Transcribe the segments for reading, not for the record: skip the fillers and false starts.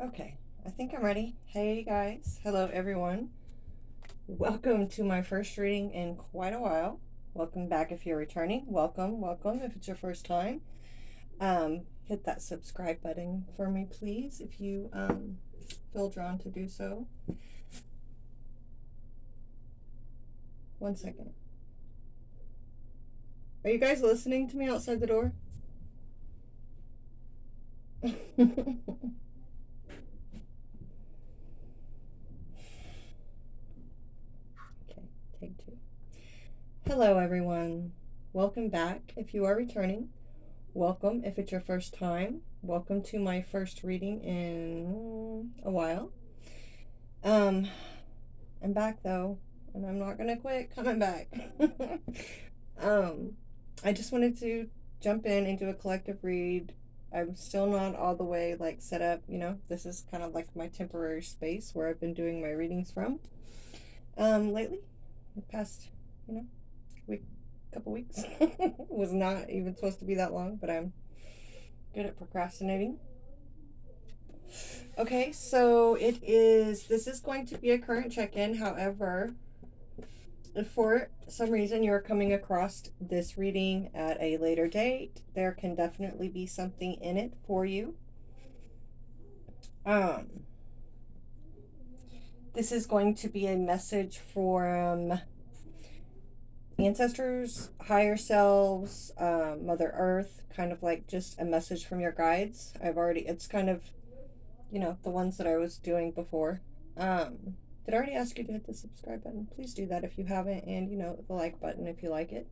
Okay, I think I'm ready. Hey guys, hello everyone. Welcome to my first reading in quite a while. Welcome back if you're returning. Welcome if it's your first time. Hit that subscribe button for me, please, if you feel drawn to do so. 1 second. Are you guys listening to me outside the door? Okay, take two. Hello everyone. Welcome back if you are returning. Welcome if it's your first time. Welcome to my first reading in a while. I'm back though, and I'm not gonna quit coming back. um, I just wanted to jump in and do a collective read. I'm still not all the way like set up, This is kind of like my temporary space where I've been doing my readings from. Lately, the past, week, couple weeks. Was not even supposed to be that long, but I'm good at procrastinating. Okay, so this is going to be a current check-in. However, if for some reason you're coming across this reading at a later date, there can definitely be something in it for you. This is going to be a message from ancestors, higher selves, Mother Earth, kind of like just a message from your guides. It's kind of, the ones that I was doing before. Did I already ask you to hit the subscribe button? Please do that if you haven't, and the like button if you like it.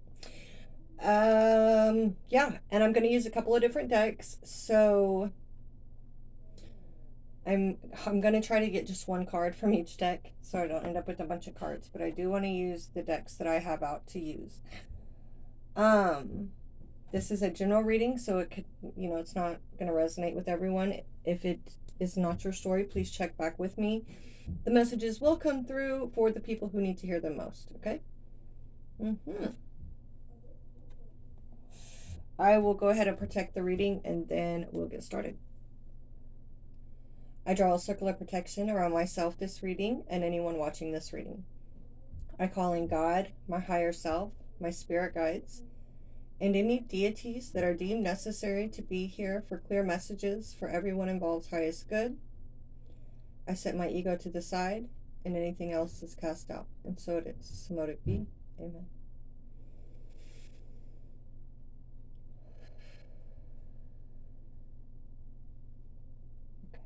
Yeah, and I'm gonna use a couple of different decks, so I'm gonna try to get just one card from each deck, so I don't end up with a bunch of cards. But I do want to use the decks that I have out to use. This is a general reading, so it could, it's not gonna resonate with everyone. If it is not your story, please check back with me. The messages will come through for the people who need to hear them most, okay? I will go ahead and protect the reading, and then we'll get started. I draw a circle of protection around myself this reading and anyone watching this reading. I call in God, my higher self, my spirit guides, and any deities that are deemed necessary to be here for clear messages for everyone involved's highest good. I set my ego to the side, and anything else is cast out. And so it is. So mote it be. Amen. Okay.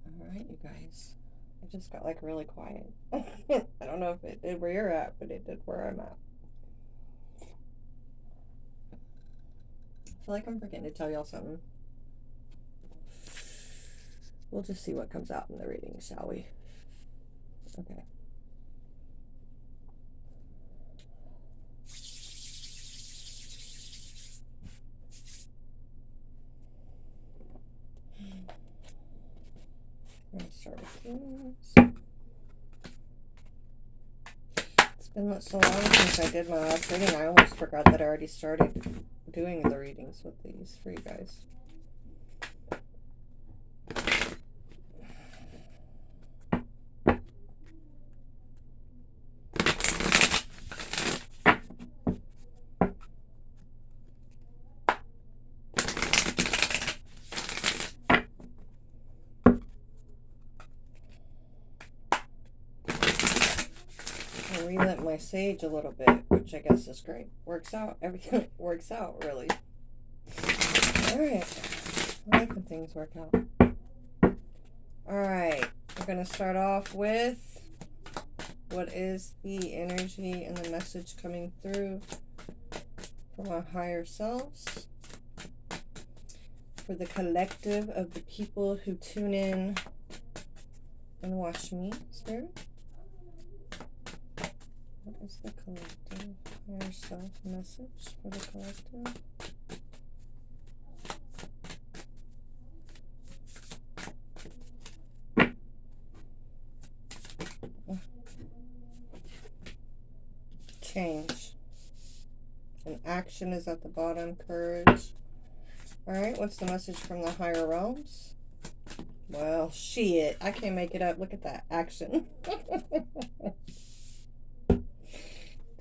All right, you guys. I just got like really quiet. I don't know if it did where you're at, but it did where I'm at. I feel like I'm forgetting to tell y'all something. We'll just see what comes out in the reading, shall we? Okay. I'm going to start with this. It's been so long since I did my last reading, I almost forgot that I already started doing the readings with these for you guys. I relit my sage a little bit, which I guess is great. Works out. Everything works out, really. Alright. I like when things work out. Alright. We're going to start off with what is the energy and the message coming through from our higher selves, for the collective of the people who tune in and watch me, Spirit. What is the collective higher self message for the collective? Change. And action is at the bottom. Courage. Alright, what's the message from the higher realms? Well, shit. I can't make it up. Look at that. Action.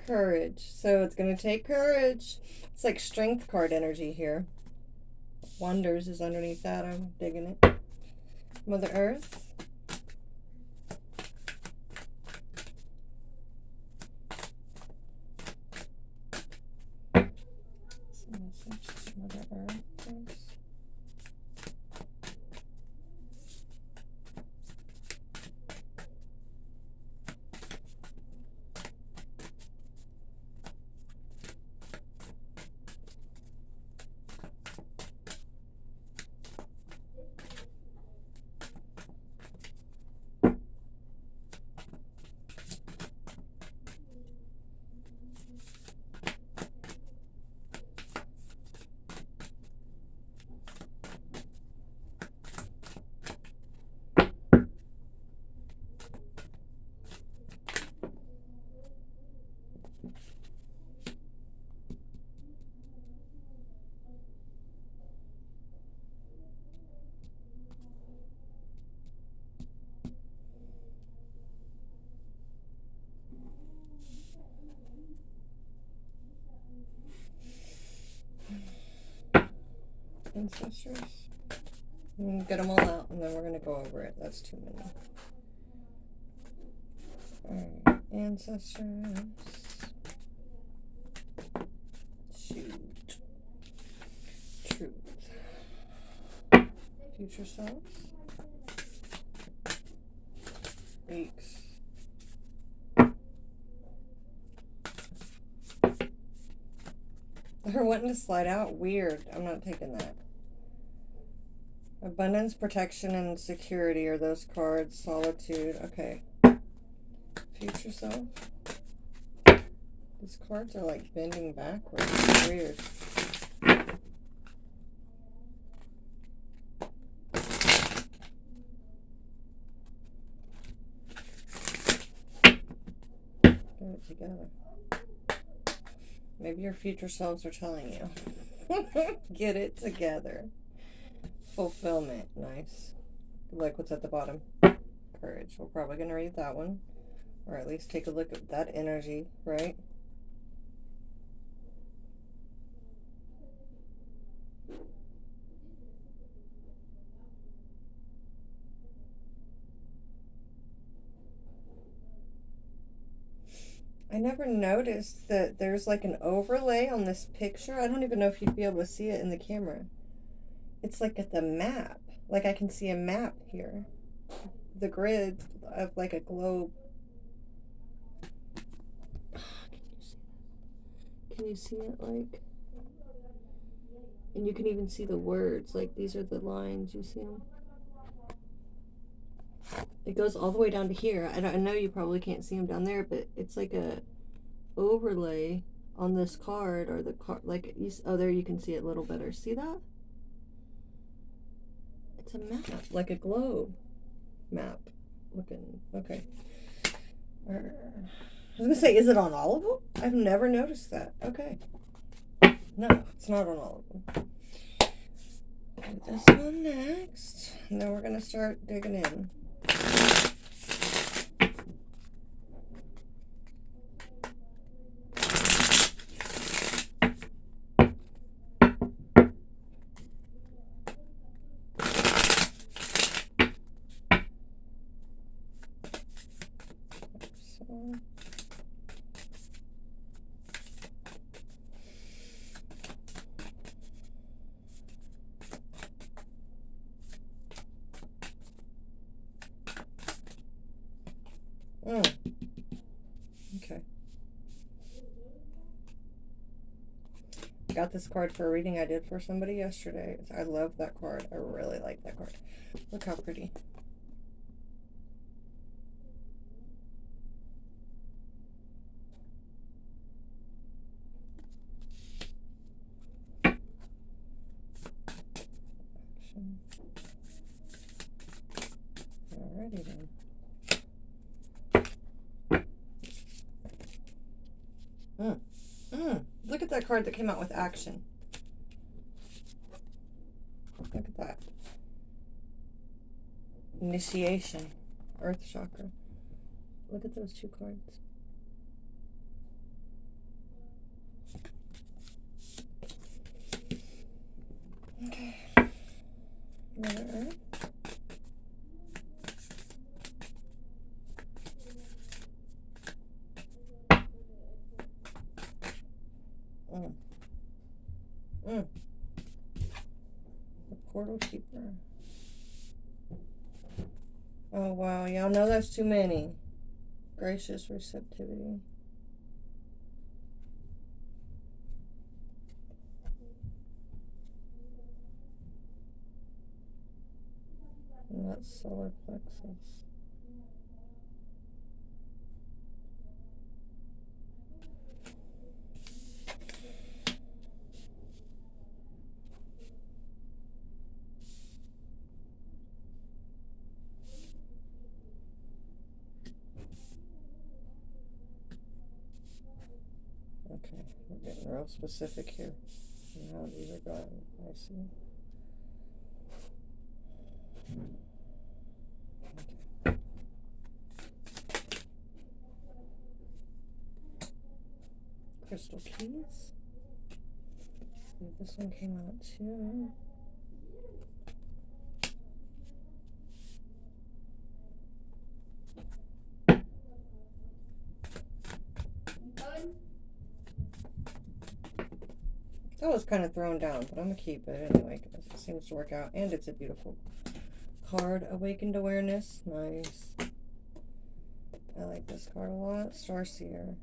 Courage. So it's going to take courage. It's like strength card energy here. Wonders is underneath that. I'm digging it. Mother Earth. Message, Mother Earth, please. Ancestors. Get them all out, and then we're going to go over it. That's too many. Alright, ancestors. Shoot. Truth. Future selves. Weeks. They're wanting to slide out. Weird. I'm not taking that. Abundance, protection, and security are those cards. Solitude. Okay. Future self. These cards are like bending backwards. Weird. Get it together. Maybe your future selves are telling you. Get it together. Fulfillment. Nice. Like what's at the bottom. Courage. We're probably going to read that one. Or at least take a look at that energy, right? I never noticed that there's like an overlay on this picture. I don't even know if you'd be able to see it in the camera. It's like at the map. Like I can see a map here. The grid of like a globe. Can you see it like? And you can even see the words. Like these are the lines. You see them? It goes all the way down to here. I know you probably can't see them down there, but it's like a overlay on this card, or the card, like oh, there you can see it a little better. See that? It's a map, like a globe map looking. Okay. I was gonna say, is it on all of them? I've never noticed that. Okay. No, it's not on all of them. Do this one next, and then we're gonna start digging in. Okay. Got this card for a reading I did for somebody yesterday. I love that card. I really like that card. Look how pretty. Alrighty then. Look at that card that came out with action. Initiation. Earth chakra. Look at those 2 cards. Okay. Mother Earth. The Portal Keeper. Oh, wow. Y'all know that's too many. Gracious receptivity. And that's solar plexus. Okay, we're getting real specific here. Now these are gone. I see. Okay. Crystal keys. This one came out too. That was kind of thrown down, but I'm going to keep it anyway because it seems to work out. And it's a beautiful card. Awakened Awareness. Nice. I like this card a lot. Starseer.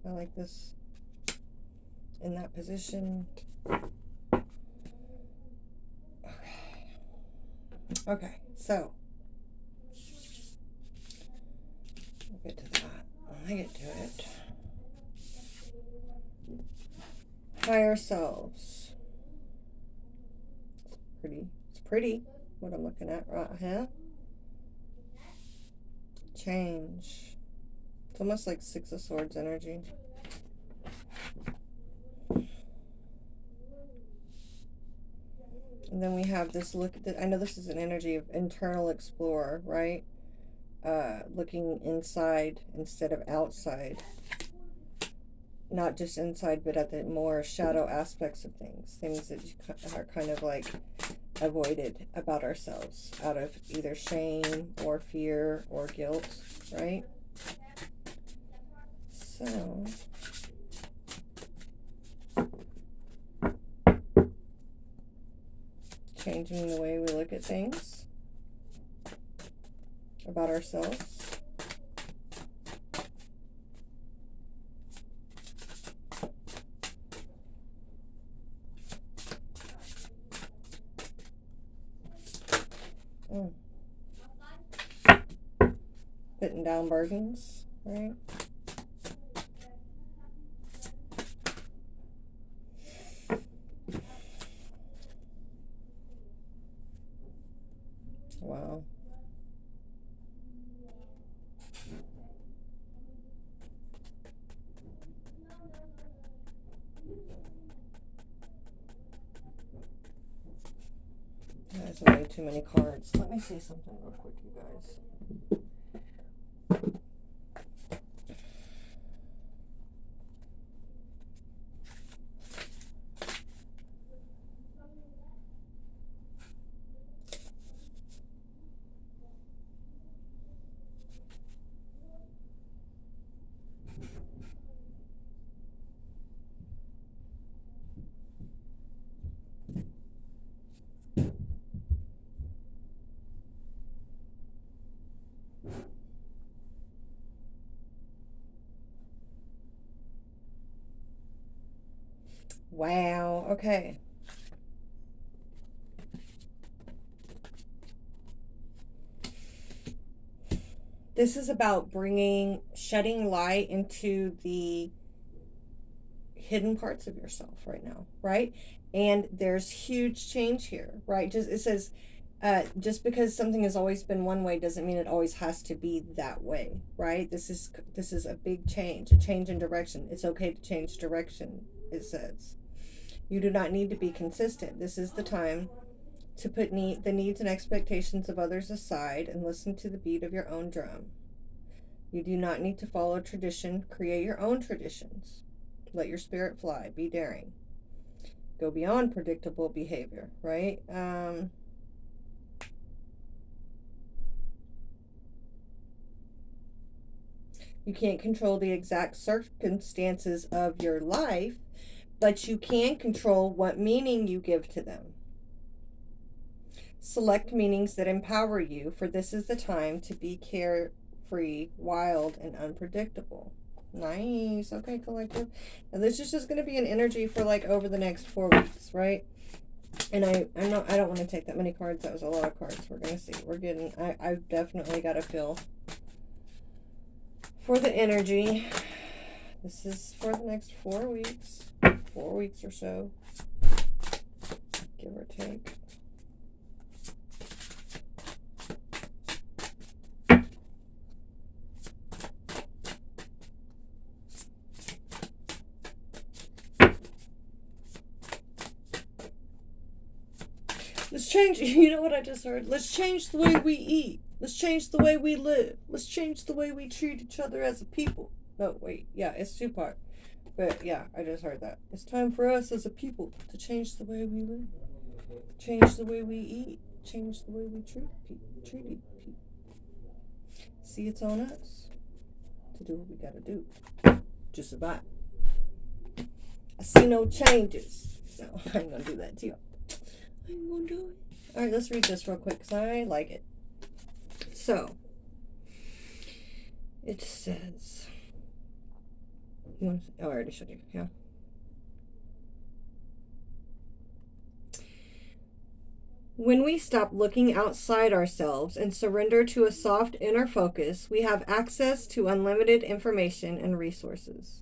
I like this in that position. Okay, so we'll get to that when I get to it. Higher selves. It's pretty what I'm looking at right here. Change. It's almost like 6 of Swords energy. And then we have this look at I know this is an energy of internal explorer, right? Looking inside instead of outside. Not just inside, but at the more shadow aspects of things. Things that are kind of like avoided about ourselves out of either shame or fear or guilt, right? So changing the way we look at things about ourselves. Putting down burdens, right? Wow. That's way too many cards. Let me see something real quick, you guys. Wow, okay. This is about shedding light into the hidden parts of yourself right now, right? And there's huge change here, right? It says, just because something has always been one way doesn't mean it always has to be that way, right? This is a big change, a change in direction. It's okay to change direction, it says. You do not need to be consistent. This is the time to put the needs and expectations of others aside and listen to the beat of your own drum. You do not need to follow tradition. Create your own traditions. Let your spirit fly. Be daring. Go beyond predictable behavior, right? You can't control the exact circumstances of your life, but you can control what meaning you give to them. Select meanings that empower you, for this is the time to be carefree, wild, and unpredictable. Nice. Okay, collective. And this is just going to be an energy for like over the next 4 weeks, right? And I don't want to take that many cards. That was a lot of cards. We're going to see. I've definitely got a feel for the energy. This is for the next 4 weeks. 4 weeks or so. Give or take. Let's change, you know what I just heard? Let's change the way we eat. Let's change the way we live. Let's change the way we treat each other as a people. No, wait. Yeah, it's 2-part. But yeah, I just heard that. It's time for us as a people to change the way we live. Change the way we eat. Change the way we treat people. See, it's on us to do what we gotta do to survive. I see no changes. No, I ain't gonna do that to you. I ain't gonna do it. Alright, let's read this real quick because I like it. So, it says, I already showed you, yeah. When we stop looking outside ourselves and surrender to a soft inner focus, we have access to unlimited information and resources.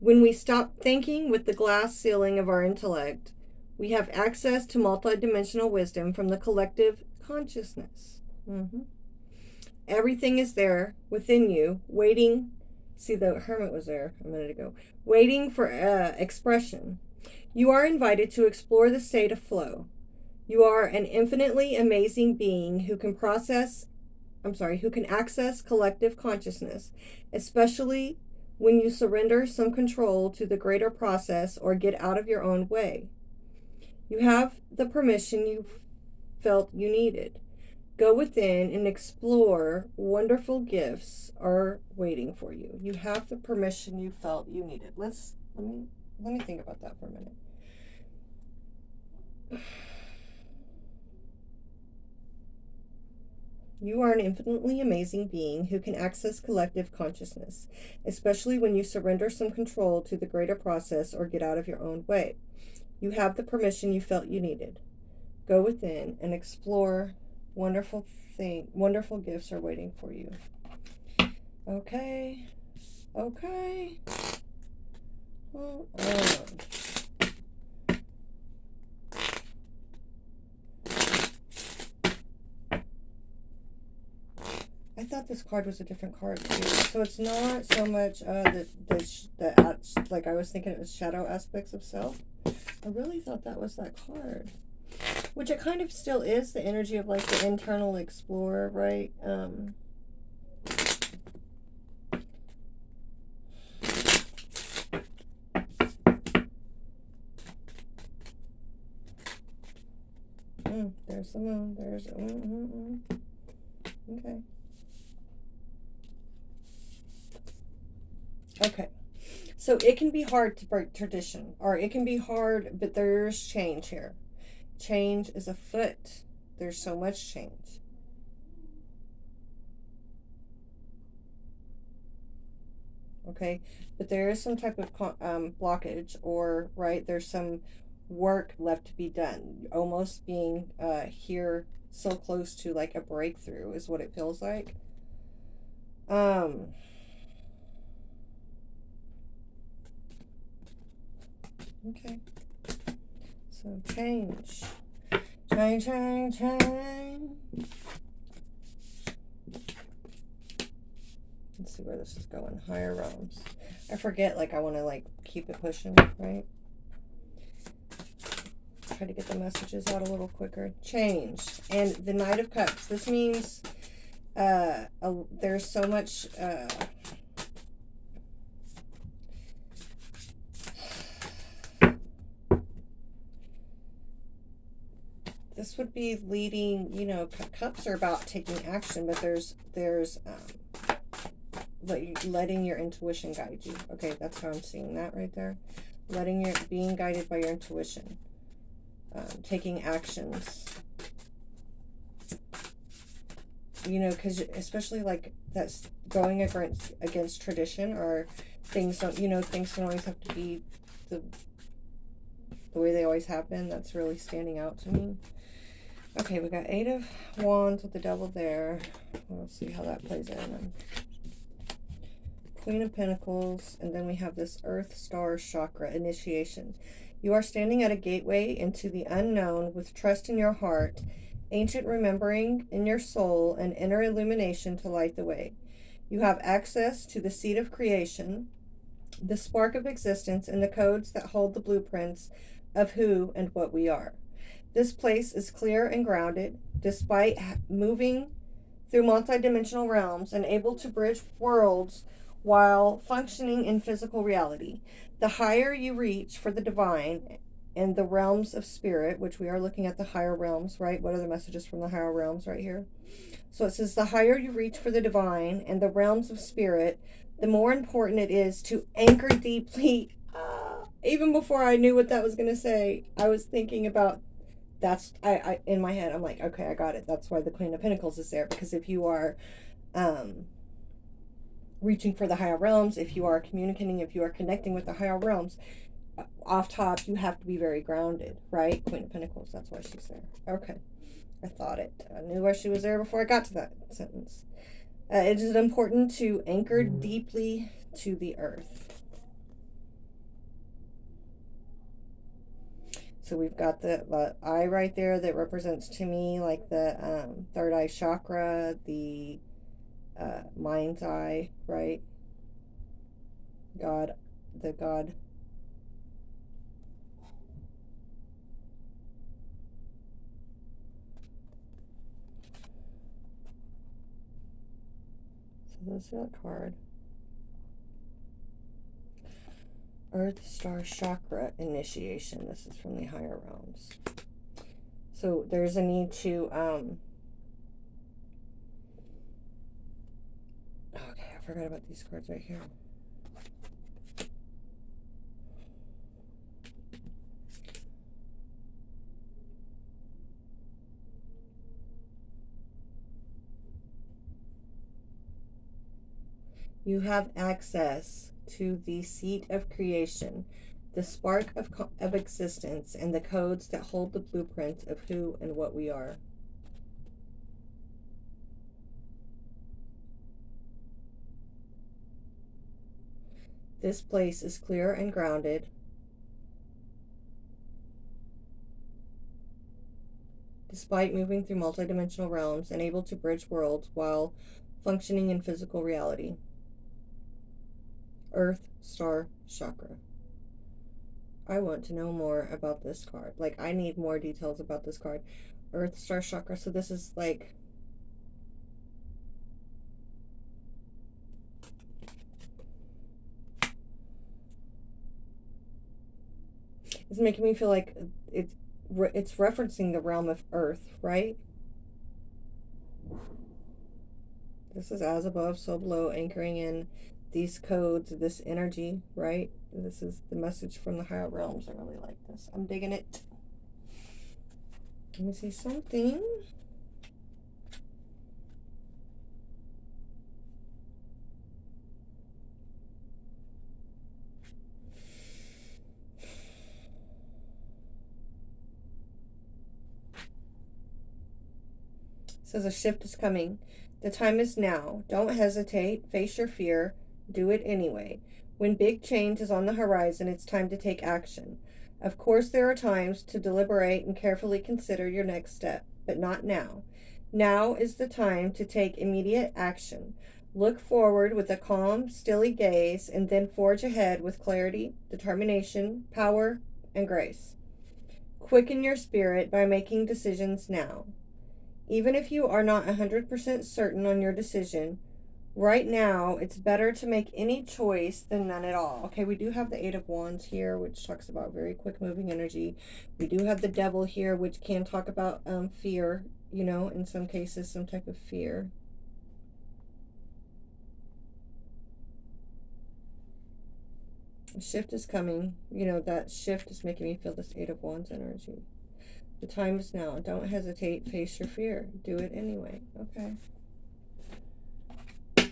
When we stop thinking with the glass ceiling of our intellect, we have access to multidimensional wisdom from the collective consciousness. Everything is there within you, waiting. See, the hermit was there a minute ago, waiting for expression. You are invited to explore the state of flow. You are an infinitely amazing being who can access collective consciousness, especially when you surrender some control to the greater process or get out of your own way. You have the permission you felt you needed. Go within and explore. Wonderful gifts are waiting for you. You have the permission you felt you needed. Let me think about that for a minute. You are an infinitely amazing being who can access collective consciousness, especially when you surrender some control to the greater process or get out of your own way. You have the permission you felt you needed. Go within and explore. Wonderful gifts are waiting for you. Okay. Well, I thought this card was a different card too. So it's not so much like I was thinking it was shadow aspects of self. I really thought that was that card. Which it kind of still is, the energy of like the internal explorer, right? There's the moon. There's Okay. So it can be hard to break tradition, or it can be hard, but there's change here. Change is afoot. There's so much change. Okay, but there is some type of blockage, or right, there's some work left to be done. Almost being here so close to like a breakthrough is what it feels like. Okay. So change. Let's see where this is going. Higher realms. I forget, like I want to like keep it pushing, right? try to get the messages out a little quicker. Change. And the Knight of Cups. This means there's so much... this would be leading, you know, cups are about taking action, but there's letting your intuition guide you. Okay, that's how I'm seeing that right there. Being guided by your intuition. Taking actions. You know, because especially like that's going against tradition, or things don't, you know, things don't always have to be the way they always have been. That's really standing out to me. Okay, we got 8 of Wands with the Devil there. We'll see how that plays in. Queen of Pentacles, and then we have this Earth Star Chakra initiation. You are standing at a gateway into the unknown with trust in your heart, ancient remembering in your soul, and inner illumination to light the way. You have access to the seed of creation, the spark of existence, and the codes that hold the blueprints of who and what we are. This place is clear and grounded, despite moving through multidimensional realms and able to bridge worlds while functioning in physical reality. The higher you reach for the divine and the realms of spirit, which we are looking at the higher realms, right? What are the messages from the higher realms right here? So it says the higher you reach for the divine and the realms of spirit, the more important it is to anchor deeply. Even before I knew what that was going to say, I was thinking about I in my head, I'm like, okay, I got it. That's why the Queen of Pentacles is there, because if you are reaching for the higher realms, if you are communicating, if you are connecting with the higher realms, off top, you have to be very grounded, right? Queen of Pentacles, that's why she's there. Okay, I thought it. I knew why she was there before I got to that sentence. It is important to anchor deeply to the earth. So we've got the eye right there that represents to me like the third eye chakra, the mind's eye, right? God. So that's that card. Earth Star Chakra initiation. This is from the higher realms. So there's a need to okay, I forgot about these cards right here. You have access to the seat of creation, the spark of existence, and the codes that hold the blueprint of who and what we are. This place is clear and grounded, despite moving through multidimensional realms and able to bridge worlds while functioning in physical reality. Earth Star Chakra. I want to know more about this card. Like, I need more details about this card. Earth Star Chakra. So this is like... it's making me feel like it's referencing the realm of Earth, right? This is as above, so below, anchoring in these codes, this energy, right? This is the message from the higher realms. I really like this. I'm digging it. Let me see something. It says a shift is coming. The time is now. Don't hesitate. Face your fear. Do it anyway. When big change is on the horizon, it's time to take action. Of course, there are times to deliberate and carefully consider your next step, but not now. Now is the time to take immediate action. Look forward with a calm, steely gaze, and then forge ahead with clarity, determination, power, and grace. Quicken your spirit by making decisions now. Even if you are not 100% certain on your decision, right now it's better to make any choice than none at all. Okay, we do have the Eight of Wands here, which talks about very quick moving energy. We do have the Devil here, which can talk about fear, you know, in some cases, some type of fear. A shift is coming. You know, that shift is making me feel this Eight of Wands energy. The time is now. Don't hesitate. Face your fear. Do it anyway. Okay. Okay.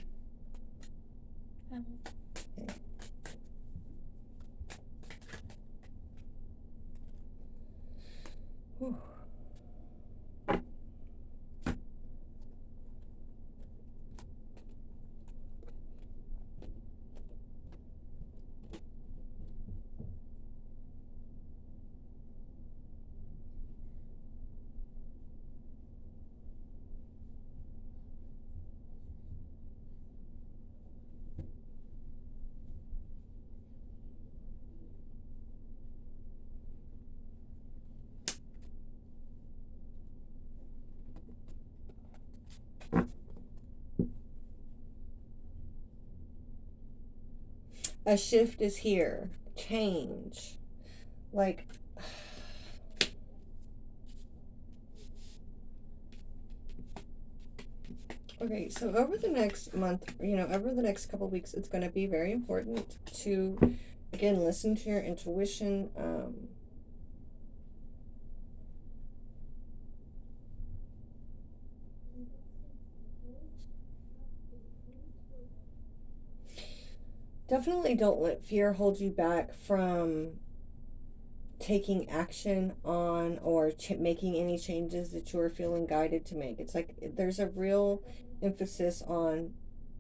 Whew. A shift is here. Change. Like, okay, so over the next month, you know, over the next couple of weeks, it's going to be very important to, again, listen to your intuition. Definitely don't let fear hold you back from taking action on or making any changes that you're feeling guided to make. It's like there's a real emphasis on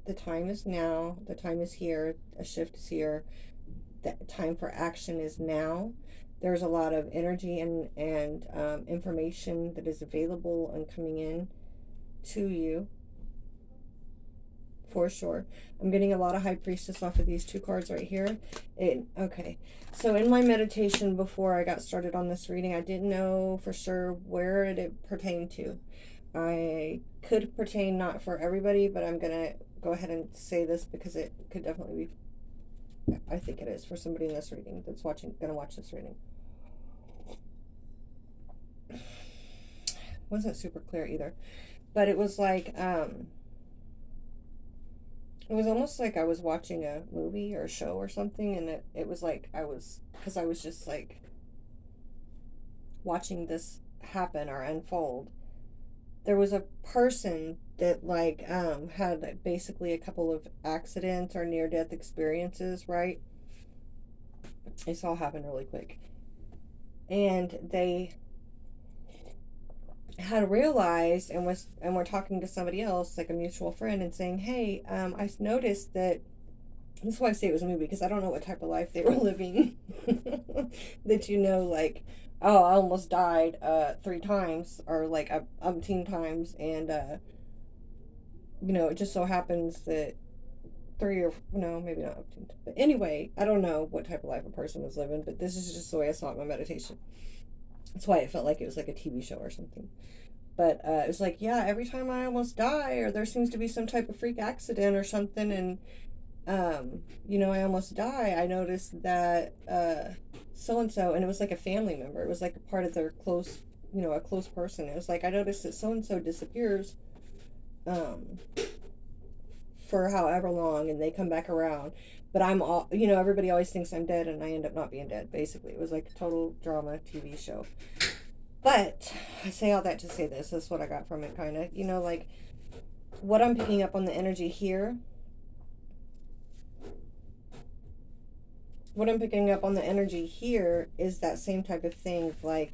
the time is now, the time is here, a shift is here, the time for action is now. There's a lot of energy and information that is available and coming in to you. For sure. I'm getting a lot of High Priestess off of these two cards right here. Okay. So in my meditation before I got started on this reading, I didn't know for sure where it pertained to. I could pertain not for everybody, but I'm going to go ahead and say this because it could definitely be, I think it is for somebody in this reading that's going to watch this reading. Wasn't super clear either. But it was like, it was almost like I was watching a movie or a show or something, and it was like because I was just like watching this happen or unfold. There was a person that like had basically a couple of accidents or near-death experiences, right? This all happened really quick. And they had realized and were talking to somebody else, like a mutual friend, and saying, hey, I noticed that, this is why I say it was a movie, because I don't know what type of life they were living. That, you know, like, oh, I almost died 3 times or like umpteen times, and you know, it just so happens that 3 or no, maybe not umpteen, but anyway, I don't know what type of life a person was living, but this is just the way I saw it in my meditation. That's why it felt like it was like a TV show or something. But it was like, yeah, every time I almost die, or there seems to be some type of freak accident or something, and you know, I almost die, I noticed that so and so, and it was like a family member. It was like a part of their close, you know, a close person. It was like I noticed that so and so disappears for however long, and they come back around. But I'm all, you know, everybody always thinks I'm dead, and I end up not being dead. Basically, it was like a total drama TV show. But I say all that to say this. That's what I got from it, kind of. You know, like what I'm picking up on the energy here. What I'm picking up on the energy here is that same type of thing, like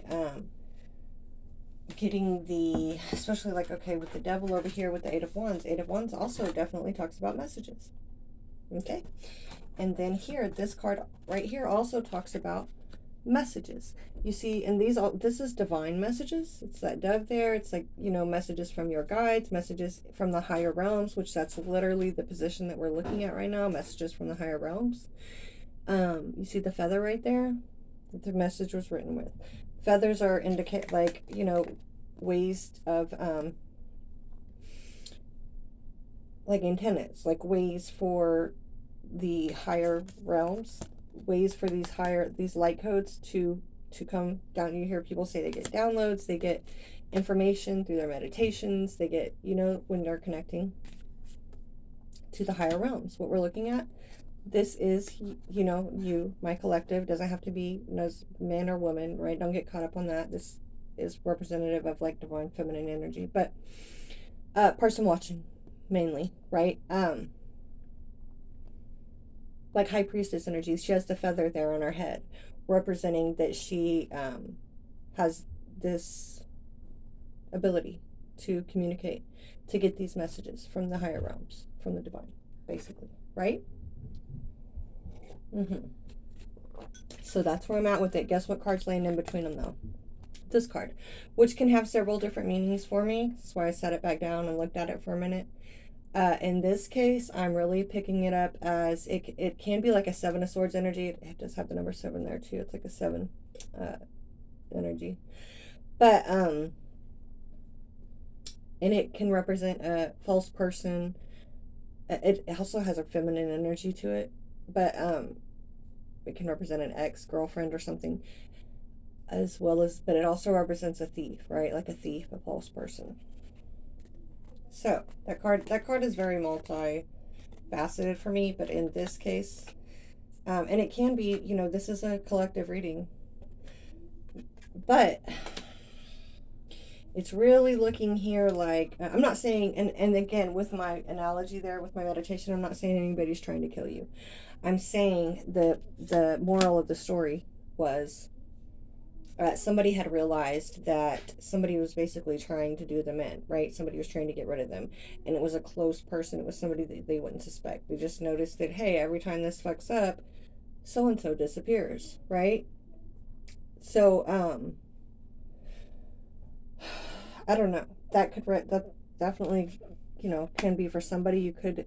getting the, especially like, okay, with the Devil over here with the Eight of Wands also definitely talks about messages. Okay. And then here, this card right here also talks about messages. You see, and this is divine messages. It's that dove there. It's like, you know, messages from your guides, messages from the higher realms, which that's literally the position that we're looking at right now, messages from the higher realms. You see the feather right there that the message was written with. Feathers are indicate, like, you know, ways of, like antennas, like ways for the higher realms, ways for these light codes to come down. You hear people say they get downloads, they get information through their meditations, they get, you know, when they're connecting to the higher realms. What we're looking at, this is, you know, you, my collective, doesn't have to be, you know, man or woman, right? Don't get caught up on that. This is representative of like divine feminine energy, but person watching mainly, right? Like high priestess energy, she has the feather there on her head, representing that she has this ability to communicate, to get these messages from the higher realms, from the divine, basically, right? So that's where I'm at with it. Guess what card's laying in between them, though? This card, which can have several different meanings for me. That's why I set it back down and looked at it for a minute. In this case, I'm really picking it up as it can be like a Seven of Swords energy. It does have the number 7 there too. It's like a 7 energy. But and it can represent a false person. It also has a feminine energy to it, but it can represent an ex-girlfriend or something, as well as, but it also represents a thief, right? Like a thief, a false person. So that card is very multi-faceted for me, but in this case, and it can be, you know, this is a collective reading, but it's really looking here like, I'm not saying, and again, with my analogy there, with my meditation, I'm not saying anybody's trying to kill you. I'm saying the moral of the story was somebody had realized that somebody was basically trying to do them in, right? Somebody was trying to get rid of them. And it was a close person. It was somebody that they wouldn't suspect. They just noticed that, hey, every time this fucks up, so-and-so disappears, right? So, I don't know. That definitely, you know, can be for somebody. You could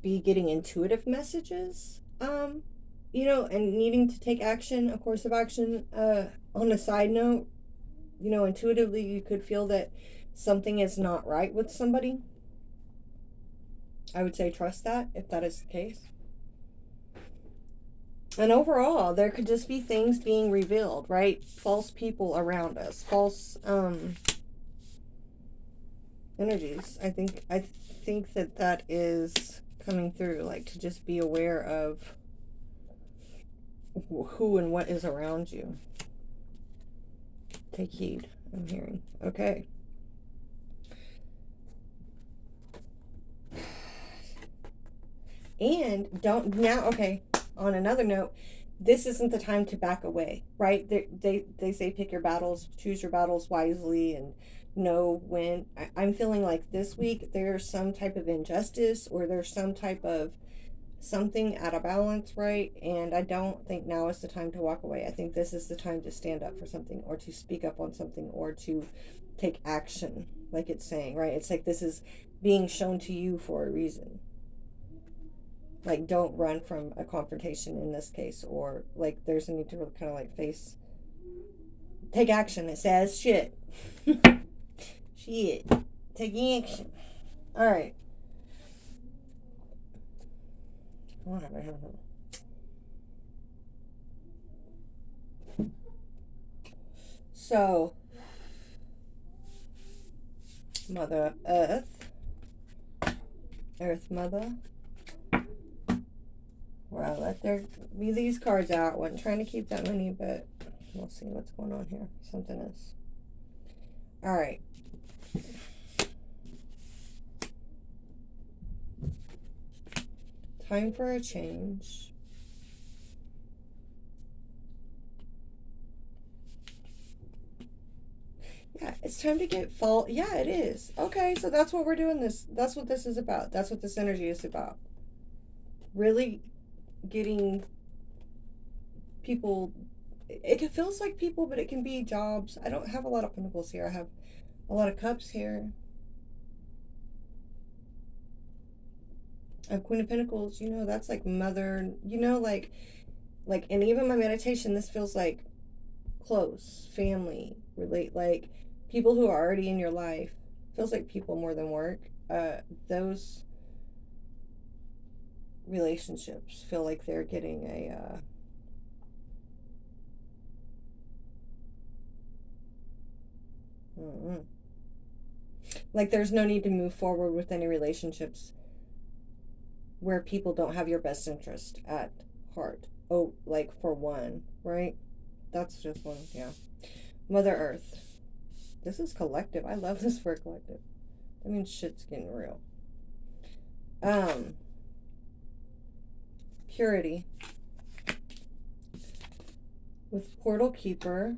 be getting intuitive messages, you know, and needing to take action, a course of action. On a side note, you know, intuitively you could feel that something is not right with somebody. I would say trust that if that is the case. And overall, there could just be things being revealed, right? False people around us, false energies. I think that is coming through, like to just be aware of who and what is around you. Take heed, I'm hearing. Okay. And don't now, okay, on another note, this isn't the time to back away, right? They say pick your battles, choose your battles wisely, and know when. I'm feeling like this week there's some type of injustice, or there's some type of something out of balance, right? And I don't think now is the time to walk away. I think this is the time to stand up for something, or to speak up on something, or to take action, like it's saying, right? It's like this is being shown to you for a reason. Like, don't run from a confrontation in this case, or like there's a need to kind of like take action. It says shit. Shit. Taking action. All right. So, Mother Earth, Earth Mother. Well, let there be these cards out. Wasn't trying to keep that many, but we'll see what's going on here. Something is. All right. Time for a change. Yeah, it's time to get fall. Yeah, it is. Okay, so that's what we're doing this. That's what this is about. That's what this energy is about. Really getting people, it feels like people, but it can be jobs. I don't have a lot of pentacles here. I have a lot of cups here. I have Queen of Pentacles, you know, that's like mother, you know, like, and even my meditation, this feels like close, family, relate, like people who are already in your life. Feels like people more than work. Those relationships feel like they're getting a like there's no need to move forward with any relationships where people don't have your best interest at heart. Oh, like for one, right? That's just one, yeah. Mother Earth. This is collective. I love this for a collective. That means shit's getting real. Purity. With Portal Keeper.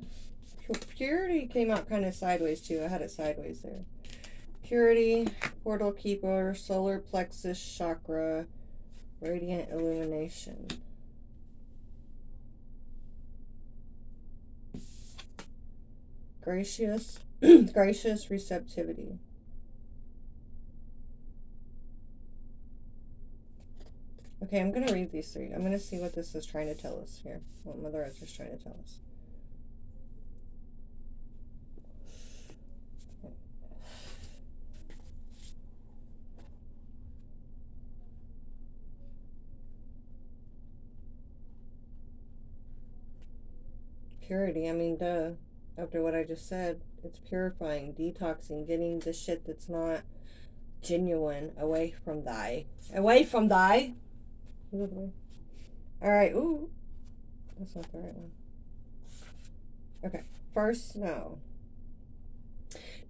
Purity came out kind of sideways too. I had it sideways there. Purity, Portal Keeper, Solar Plexus Chakra, Radiant Illumination. Gracious, gracious receptivity. Okay, I'm going to read these three. I'm going to see what this is trying to tell us here. What Mother Earth is trying to tell us. Purity, I mean, duh. After what I just said, it's purifying, detoxing, getting the shit that's not genuine away from thy. Away from thy. Alright, ooh. That's not the right one. Okay, first snow.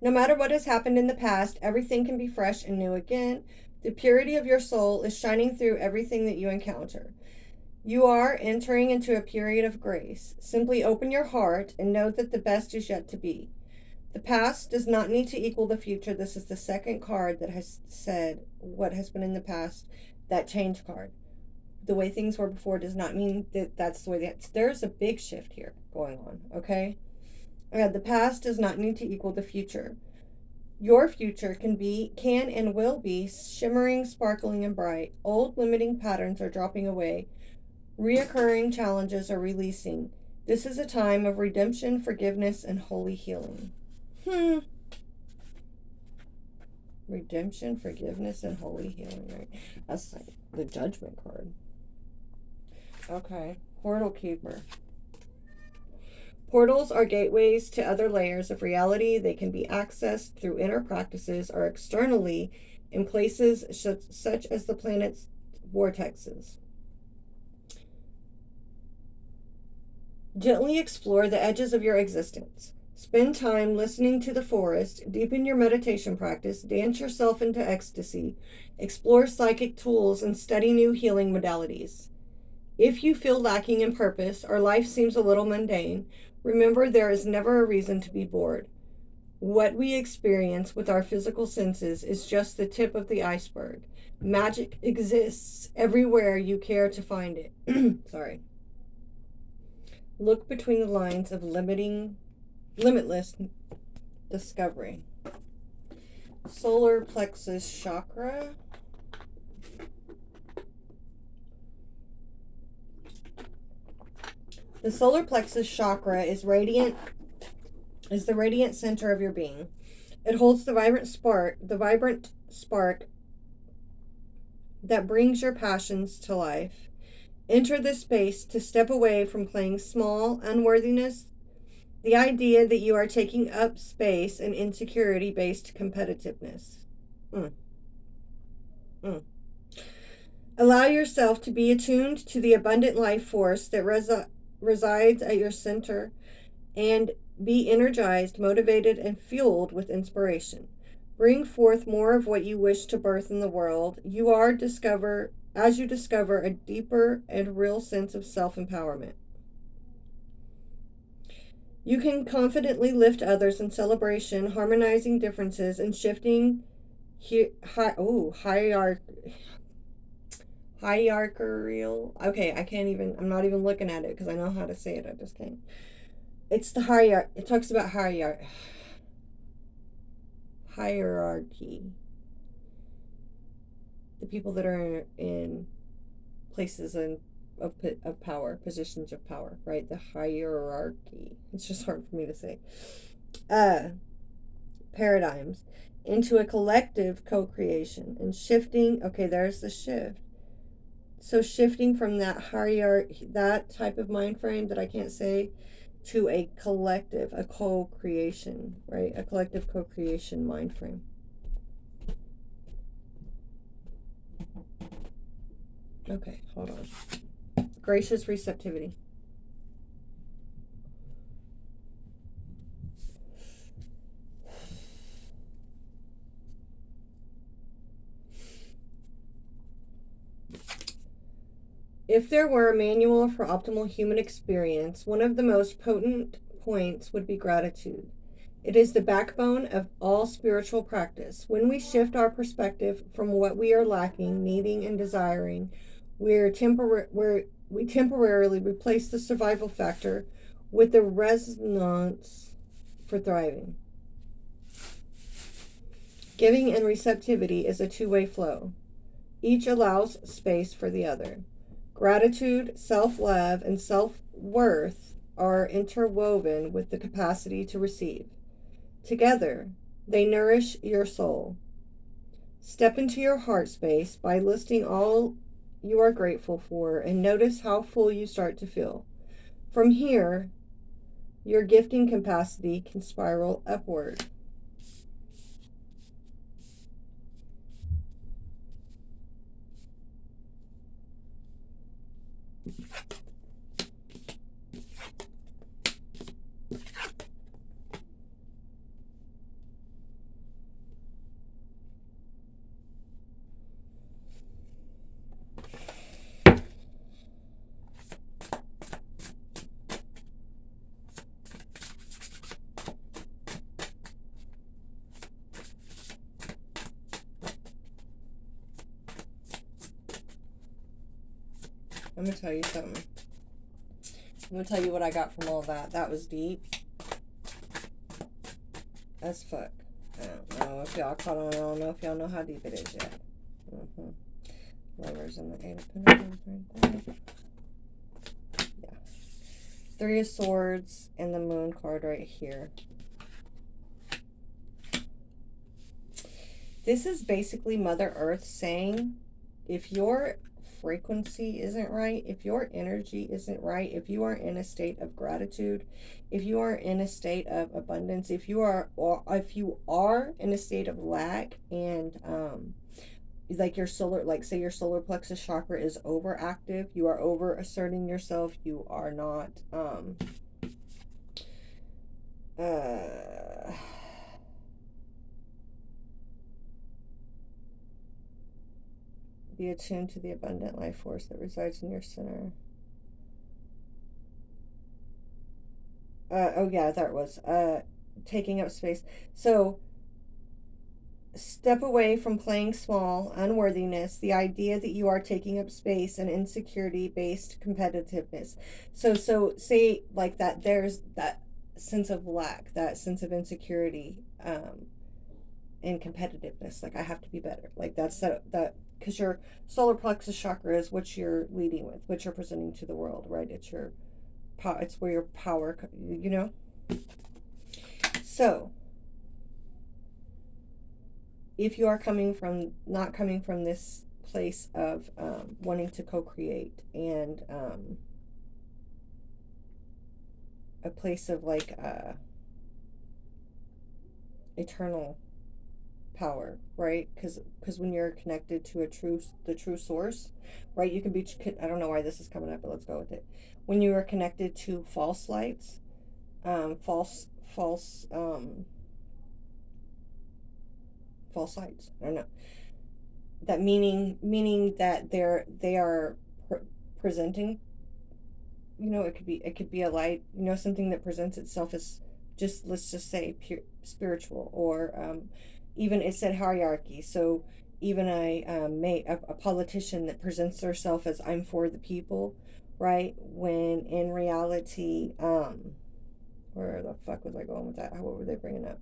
No matter what has happened in the past, everything can be fresh and new again. The purity of your soul is shining through everything that you encounter. You are entering into a period of grace. Simply open your heart and know that the best is yet to be. The past does not need to equal the future. This is the second card that has said what has been in the past. That change card. The way things were before does not mean that that's the way there's a big shift here going on, okay? The past does not need to equal the future. Your future can and will be shimmering, sparkling, and bright. Old limiting patterns are dropping away. Reoccurring challenges are releasing. This is a time of redemption, forgiveness, and holy healing. Redemption, forgiveness, and holy healing, right? That's like the Judgment card. Okay. Portal Keeper. Portals are gateways to other layers of reality. They can be accessed through inner practices or externally in places such as the planet's vortexes. Gently explore the edges of your existence. Spend time listening to the forest, deepen your meditation practice, dance yourself into ecstasy, explore psychic tools, and study new healing modalities. If you feel lacking in purpose or life seems a little mundane, remember there is never a reason to be bored. What we experience with our physical senses is just the tip of the iceberg. Magic exists everywhere you care to find it. Sorry. Look between the lines of limitless discovery. Solar plexus chakra. The solar plexus chakra is the radiant center of your being. It holds the vibrant spark that brings your passions to life. Enter this space to step away from playing small, unworthiness, the idea that you are taking up space, and insecurity-based competitiveness. Allow yourself to be attuned to the abundant life force that resides at your center and be energized, motivated, and fueled with inspiration. Bring forth more of what you wish to birth in the world. As you discover a deeper and real sense of self-empowerment. You can confidently lift others in celebration, harmonizing differences, and shifting hierarchical. Okay, I'm not even looking at it because I know how to say it. I just can't. It's the hierarchy. It talks about hierarchy. The people that are in places and of power, positions of power, right? The hierarchy. It's just hard for me to say. Paradigms into a collective co-creation and shifting. Okay, there's the shift. So shifting from that hierarchy, that type of mind frame that I can't say, to a collective, a co-creation, right? A collective co-creation mind frame. Okay, hold on. Gracious receptivity. If there were a manual for optimal human experience, one of the most potent points would be gratitude. It is the backbone of all spiritual practice. When we shift our perspective from what we are lacking, needing, and desiring, we temporarily replace the survival factor with the resonance for thriving. Giving and receptivity is a two-way flow. Each allows space for the other. Gratitude, self-love, and self-worth are interwoven with the capacity to receive. Together, they nourish your soul. Step into your heart space by listing all you are grateful for and notice how full you start to feel. From here, your gifting capacity can spiral upward. I'm going to tell you something. I'm going to tell you what I got from all that. That was deep as fuck. I don't know if y'all caught on. I don't know if y'all know how deep it is yet. Lovers and the Eight of Pentacles right there. Yeah. Three of Swords and the Moon card right here. This is basically Mother Earth saying, if your frequency isn't right, if your energy isn't right, if you are in a state of gratitude, if you are in a state of abundance, if you are in a state of lack, and like your solar, like say your solar plexus chakra is overactive, you are over asserting yourself, you are not be attuned to the abundant life force that resides in your center. Oh yeah, there it was. Taking up space. So step away from playing small, unworthiness, the idea that you are taking up space, and insecurity-based competitiveness. So say like that, there's that sense of lack, that sense of insecurity, and competitiveness. Like, I have to be better. Like, that's that because your solar plexus chakra is what you're leading with, what you're presenting to the world, right? It's your power. It's where your power, you know. So if you are not coming from this place of wanting to co-create, and a place of like eternal power, right? Because when you're connected to the true source, right, you can be, I don't know why this is coming up, but let's go with it. When you are connected to false lights, false lights, I don't know, that meaning that they are presenting, you know, it could be a light, you know, something that presents itself as just, let's just say, pure spiritual, or even it said hierarchy. So even a politician that presents herself as, I'm for the people, right? When in reality, where the fuck was I going with that? What were they bringing up?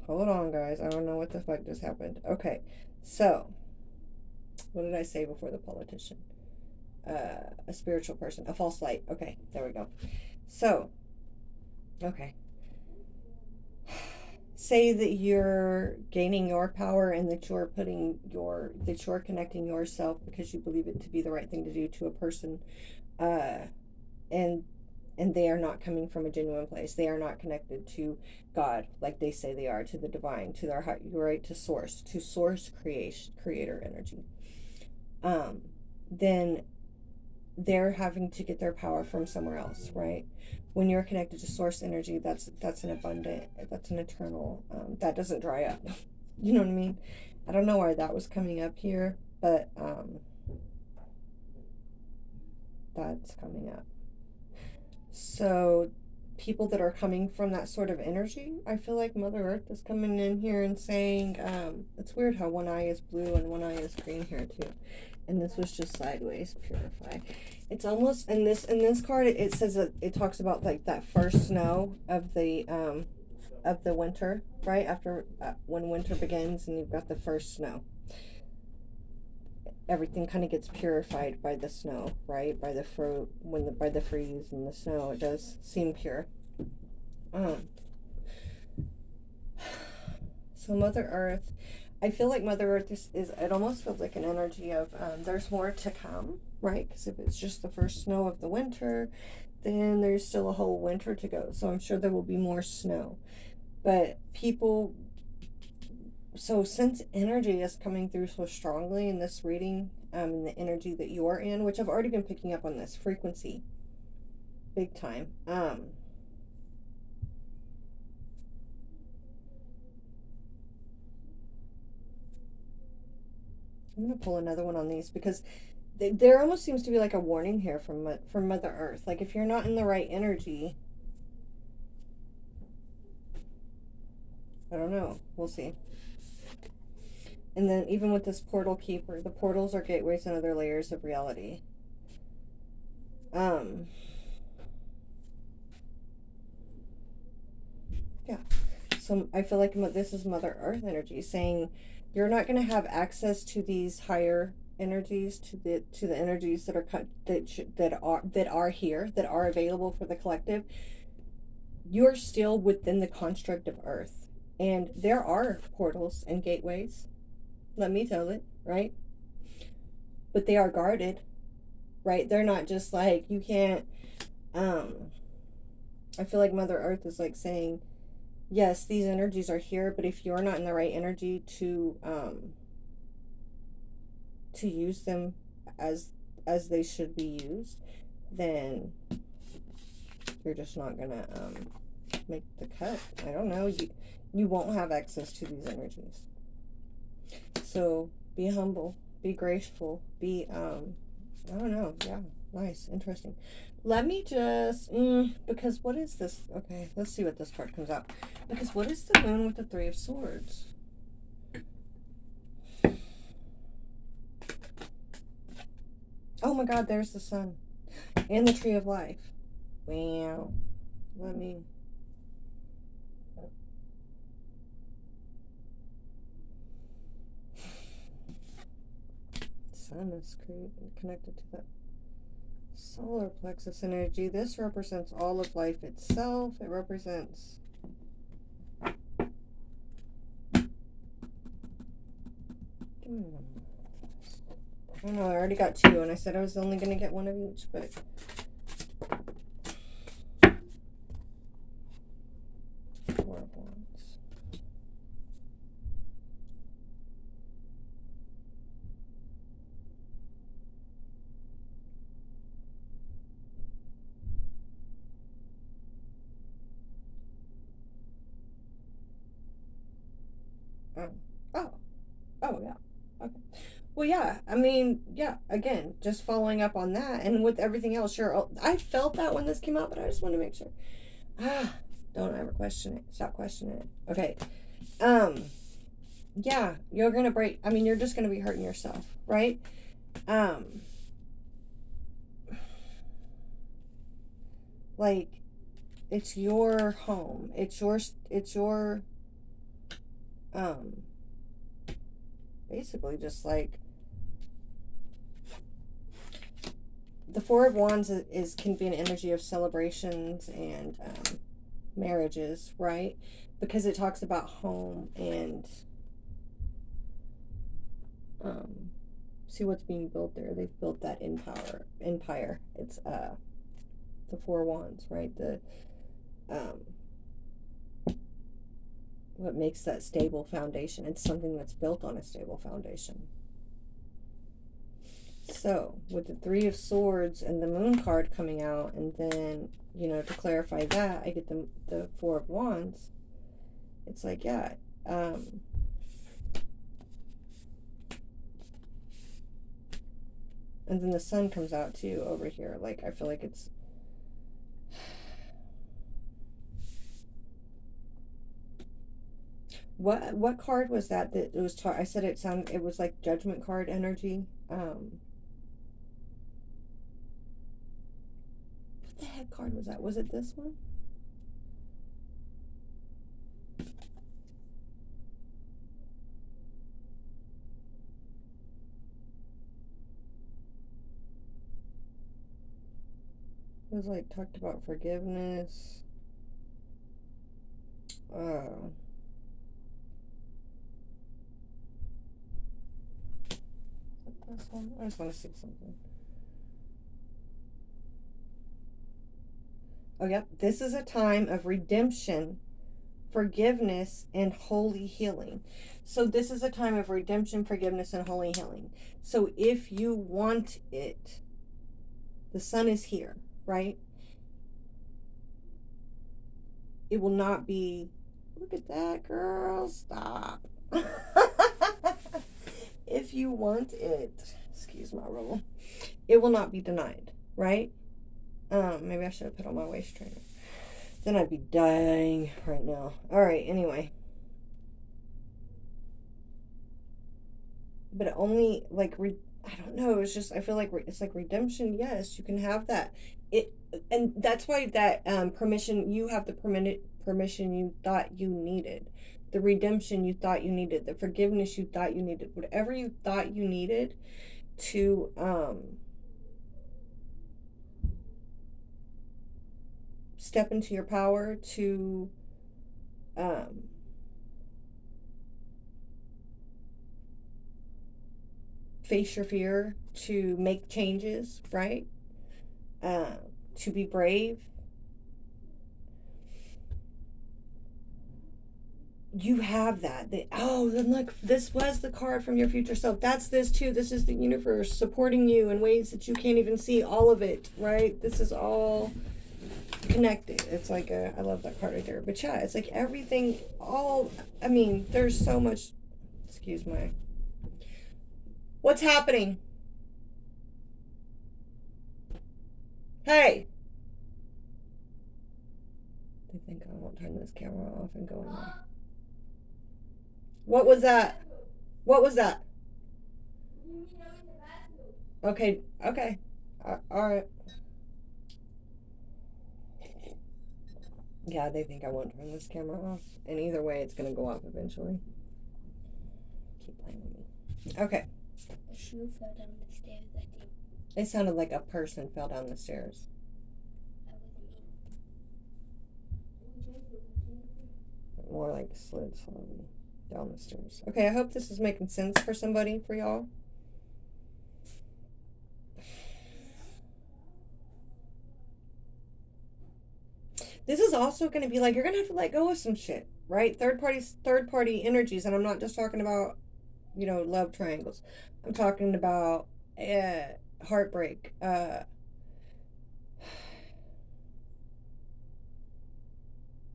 Hold on, guys. I don't know what the fuck just happened. Okay, so what did I say before the politician? A spiritual person, a false light. Okay, there we go. So, okay. Say that you're gaining your power and that you're connecting yourself because you believe it to be the right thing to do to a person, uh, and they are not coming from a genuine place. They are not connected to God like they say they are, to the divine, to their heart, right, to source creator energy. Then they're having to get their power from somewhere else, right? When you're connected to source energy, that's an abundant, that's an eternal, that doesn't dry up. You know what I mean? I don't know why that was coming up here, but that's coming up. So people that are coming from that sort of energy, I feel like Mother Earth is coming in here and saying, it's weird how one eye is blue and one eye is green here too. And this was just sideways, purify. It's almost, in this card, it says that it talks about like that first snow of the winter, right? After, when winter begins and you've got the first snow. Everything kind of gets purified by the snow, right? By the by the freeze and the snow, it does seem pure. So Mother Earth, I feel like Mother Earth is it almost feels like an energy of, there's more to come, right? Because if it's just the first snow of the winter, then there's still a whole winter to go. So I'm sure there will be more snow. But so since energy is coming through so strongly in this reading, in the energy that you're in, which I've already been picking up on this frequency big time. I'm gonna pull another one on these because there almost seems to be like a warning here from Mother Earth. Like if you're not in the right energy, I don't know. We'll see. And then even with this portal keeper, the portals are gateways and other layers of reality. Yeah. So I feel like this is Mother Earth energy saying you're not going to have access to these higher energies, to the energies that are that are here, that are available for the collective. You're still within the construct of Earth, and there are portals and gateways. Let me tell it, right? But they are guarded, right? They're not just like you can't. I feel like Mother Earth is like saying, yes, these energies are here, but if you're not in the right energy to use them as they should be used, then you're just not gonna make the cut. I don't know. You won't have access to these energies. So be humble, be graceful, be I don't know. Yeah, nice, interesting. Let me just because what is this? Okay, let's see what this card comes out. Because what is the moon with the Three of Swords? Oh my God, there's the sun and the Tree of Life. Wow. Let me. Sun is connected to the solar plexus energy. This represents all of life itself. It represents. I don't know, I already got two, and I said I was only going to get one of each, but. Four of Wands. Oh, yeah. Okay. Well, yeah. I mean, yeah. Again, just following up on that, and with everything else, sure. I felt that when this came out, but I just wanted to make sure. Don't ever question it. Stop questioning it. Okay. Yeah. You're gonna break. I mean, you're just gonna be hurting yourself, right? Like, it's your home. It's your um, basically just like the Four of Wands can be an energy of celebrations and marriages, right? Because it talks about home and see what's being built there. They've built that empire. It's the Four Wands, right? The what makes that stable foundation. It's something that's built on a stable foundation. So with the Three of Swords and the Moon card coming out, and then, you know, to clarify that, I get the Four of Wands. It's like, yeah, and then the Sun comes out too over here. Like, I feel like it's what card was that it was I said it was like Judgment card energy. What the heck card was that? Was it this one? It was like talked about forgiveness. This one? I just want to see something. Oh, yep. This is a time of redemption, forgiveness, and holy healing. So this is a time of redemption, forgiveness, and holy healing. So if you want it, the Sun is here, right? It will not be, look at that, girl, stop. If you want it, excuse my roll, it will not be denied, right? Maybe I should have put on my waist trainer. Then I'd be dying right now. All right, anyway. But only like I don't know. It's just I feel like it's like redemption. Yes, you can have that. And that's why that permission, you have the permission you thought you needed, the redemption you thought you needed, the forgiveness you thought you needed, whatever you thought you needed to step into your power, to face your fear, to make changes, right? To be brave. You have that. Then look, this was the card from your future self. That's this too. This is the universe supporting you in ways that you can't even see, all of it, right? This is all connected. It's like I love that card right there. But yeah, it's like everything, I mean, there's so much. Excuse my. What's happening? Hey! I think I won't turn this camera off and go in there. What was that? What was that? Okay. All right. Yeah, they think I won't turn this camera off. And either way, it's going to go off eventually. Keep playing with me. Okay. A shoe fell down the stairs, I think. It sounded like a person fell down the stairs. That wasn't me. More like slid slowly down the stairs. Okay, I hope this is making sense for somebody, for y'all. This is also going to be like, you're going to have to let go of some shit, right? Third party energies. And I'm not just talking about, you know, love triangles. I'm talking about heartbreak.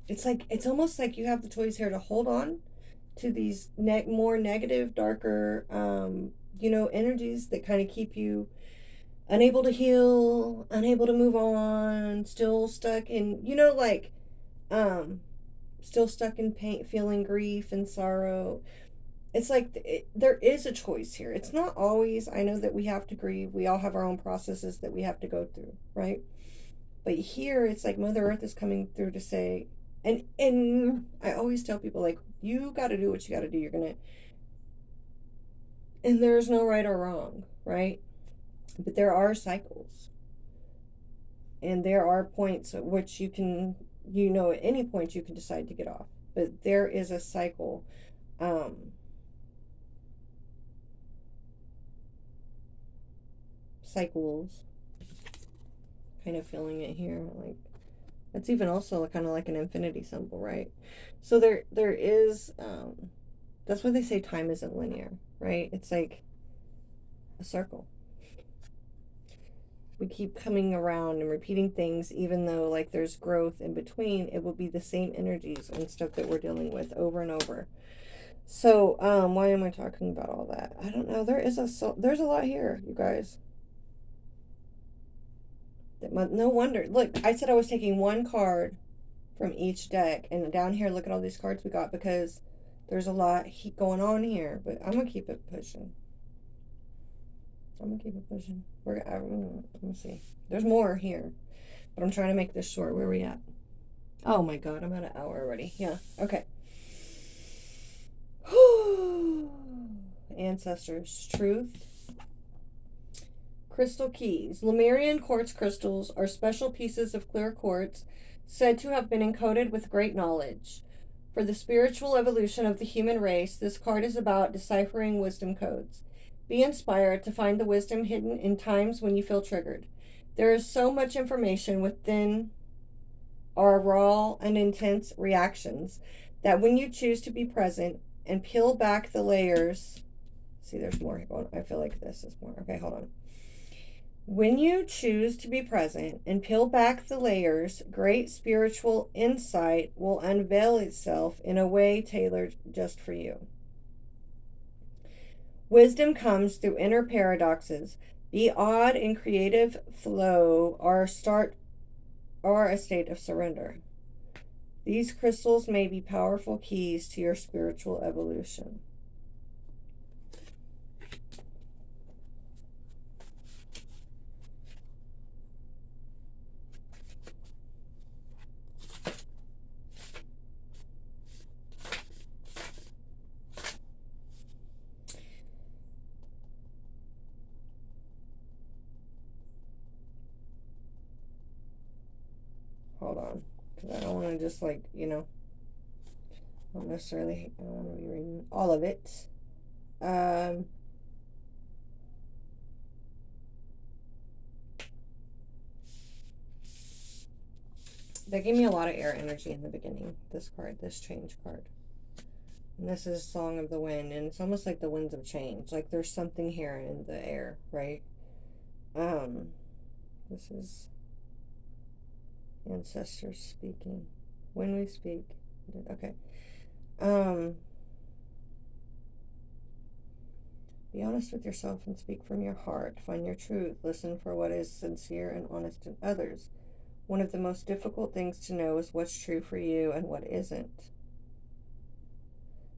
It's like, it's almost like you have the choice here to hold on to these more negative, darker, you know, energies that kind of keep you unable to heal, unable to move on, still stuck in, you know, like, still stuck in pain, feeling grief and sorrow. It's like there is a choice here. It's not always, I know that we have to grieve. We all have our own processes that we have to go through, right? But here it's like Mother Earth is coming through to say, And I always tell people, like, you got to do what you got to do. You're going to, and there's no right or wrong, right? But there are cycles. And there are points at which you can, at any point you can decide to get off. But there is a cycle. Cycles. Kind of feeling it here. Like, that's even also kind of like an infinity symbol, right? So there is, that's why they say time isn't linear, right? It's like a circle. We keep coming around and repeating things, even though like there's growth in between. It will be the same energies and stuff that we're dealing with over and over. So why am I talking about all that? I don't know. There's a lot here, you guys. No wonder. Look, I said I was taking one card from each deck, and down here, look at all these cards we got, because there's a lot going on here. But I'm gonna keep it pushing. I'm gonna keep it pushing. Let me see. There's more here, but I'm trying to make this short. Where are we at? Oh my god, I'm at an hour already. Yeah. Okay. Ancestors, truth. Crystal keys. Lemurian quartz crystals are special pieces of clear quartz said to have been encoded with great knowledge. For the spiritual evolution of the human race, this card is about deciphering wisdom codes. Be inspired to find the wisdom hidden in times when you feel triggered. There is so much information within our raw and intense reactions that when you choose to be present and peel back the layers, see, there's more going on. I feel like this is more. Okay, hold on. When you choose to be present and peel back the layers, great spiritual insight will unveil itself in a way tailored just for you. Wisdom comes through inner paradoxes. Be odd in creative flow or a state of surrender. These crystals may be powerful keys to your spiritual evolution. Hold on, because I don't want to just I don't want to be reading all of it. They gave me a lot of air energy in the beginning, this card, this change card. And this is Song of the Wind, and it's almost like the winds of change. Like there's something here in the air, right? This is ancestors speaking. When we speak. Okay. Be honest with yourself and speak from your heart. Find your truth. Listen for what is sincere and honest in others. One of the most difficult things to know is what's true for you and what isn't.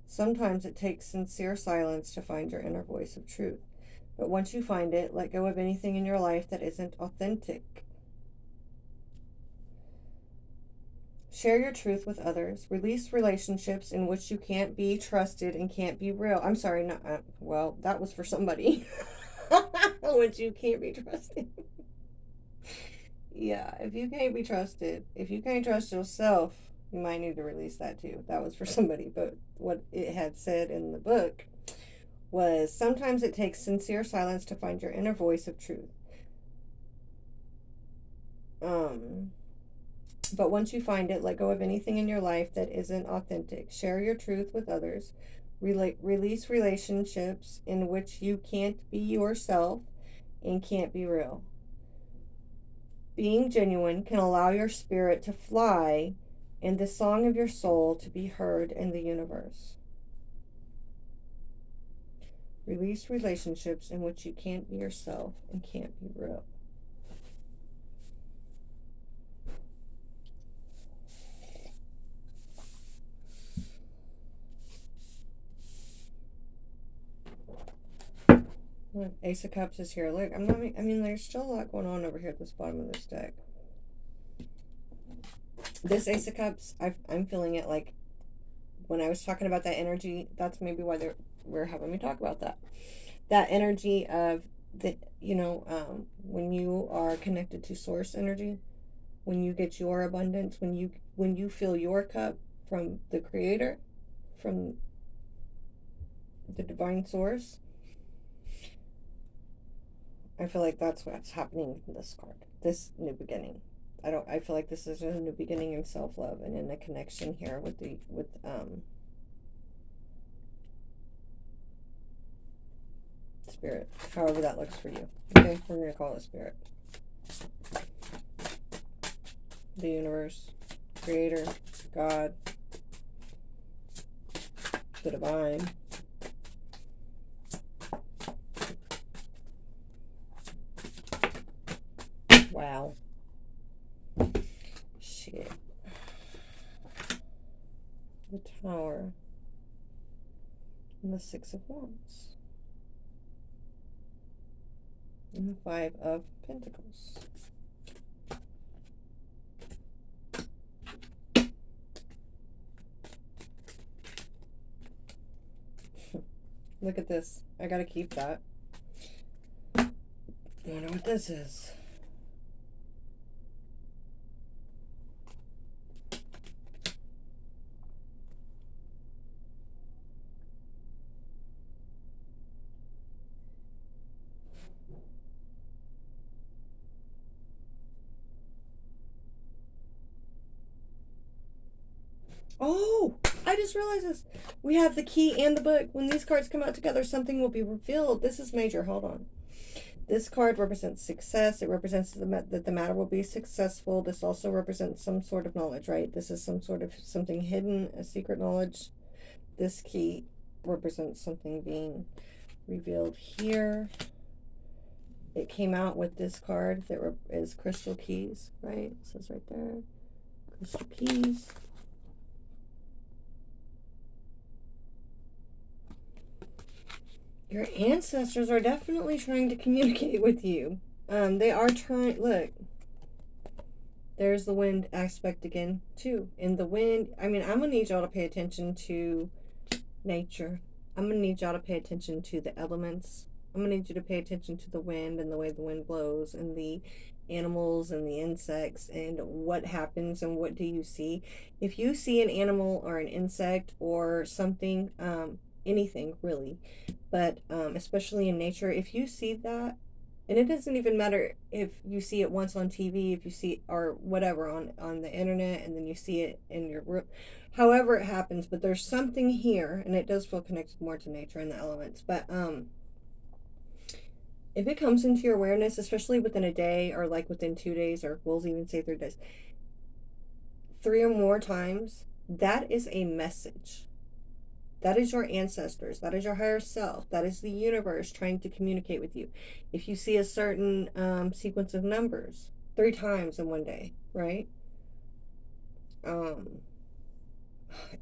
Sometimes it takes sincere silence to find your inner voice of truth. But once you find it, let go of anything in your life that isn't authentic. Share your truth with others. Release relationships in which you can't be trusted and can't be real. I'm sorry, well, that was for somebody. Which you can't be trusted. Yeah, if you can't be trusted, if you can't trust yourself, you might need to release that too. That was for somebody, but what it had said in the book was sometimes it takes sincere silence to find your inner voice of truth. But once you find it, let go of anything in your life that isn't authentic. Share your truth with others. Release relationships in which you can't be yourself and can't be real. Being genuine can allow your spirit to fly and the song of your soul to be heard in the universe. Release relationships in which you can't be yourself and can't be real. Look, Ace of Cups is here. Look, there's still a lot going on over here at this bottom of this deck. This Ace of Cups, I'm feeling it like when I was talking about that energy. That's maybe why we're having me talk about that. That energy of the, when you are connected to source energy, when you get your abundance, when you fill your cup from the creator, from the divine source, I feel like that's what's happening in this card. This new beginning. I feel like this is a new beginning in self-love and in a connection here with spirit. However that looks for you. Okay, we're going to call it spirit. The universe, creator, God, the divine. Wow. Shit. The Tower. And the Six of Wands. And the Five of Pentacles. Look at this. I gotta keep that. I wonder what this is. Oh, I just realized this. We have the key and the book. When these cards come out together, something will be revealed. This is major. Hold on. This card represents success. It represents that the matter will be successful. This also represents some sort of knowledge, right? This is some sort of something hidden, a secret knowledge. This key represents something being revealed here. It came out with this card that is crystal keys, right? It says right there, crystal keys. Your ancestors are definitely trying to communicate with you. They are trying. Look, there's the wind aspect again, too. In the wind, I'm gonna need y'all to pay attention to nature. I'm gonna need y'all to pay attention to the elements. I'm gonna need you to pay attention to the wind and the way the wind blows and the animals and the insects and what happens and what do you see. If you see an animal or an insect or something, anything really, but especially in nature, if you see that, and it doesn't even matter if you see it once on TV, if you see it, or whatever on the internet, and then you see it in your room, however it happens, but there's something here, and it does feel connected more to nature and the elements. But if it comes into your awareness, especially within a day or like within 2 days, or we'll even say 3 days, 3 or more times, that is a message. That is your ancestors. That is your higher self. That is the universe trying to communicate with you. If you see a certain sequence of numbers 3 times in one day, right?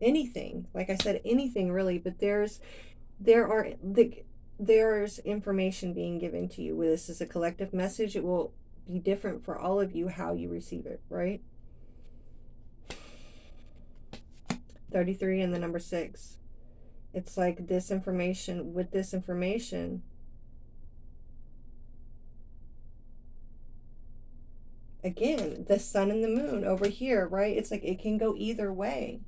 Anything, like I said, anything really. But there's information being given to you. This is a collective message. It will be different for all of you how you receive it, right? 33 and the number 6. It's like this information, with this information, again, the sun and the moon over here, right? It's like it can go either way.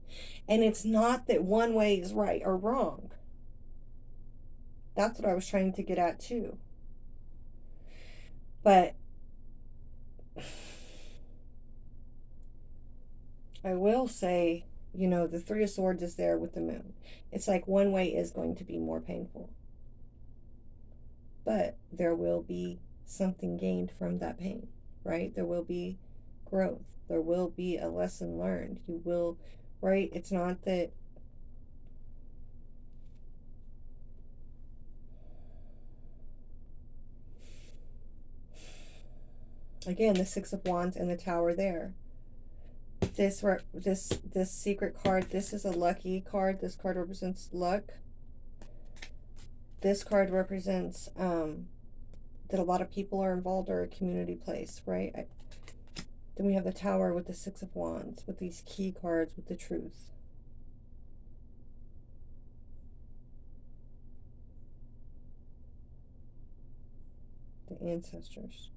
And it's not that one way is right or wrong. That's what I was trying to get at too. But I will say, the 3 of Swords is there with the moon. It's like one way is going to be more painful. But there will be something gained from that pain, right? There will be growth. There will be a lesson learned. You will, right? It's not that again, the 6 of Wands and the Tower there. This secret card, this is a lucky card. This card represents luck. This card represents that a lot of people are involved, or a community place, right? Then we have the Tower with the Six of Wands, with these key cards with the truth. The ancestors.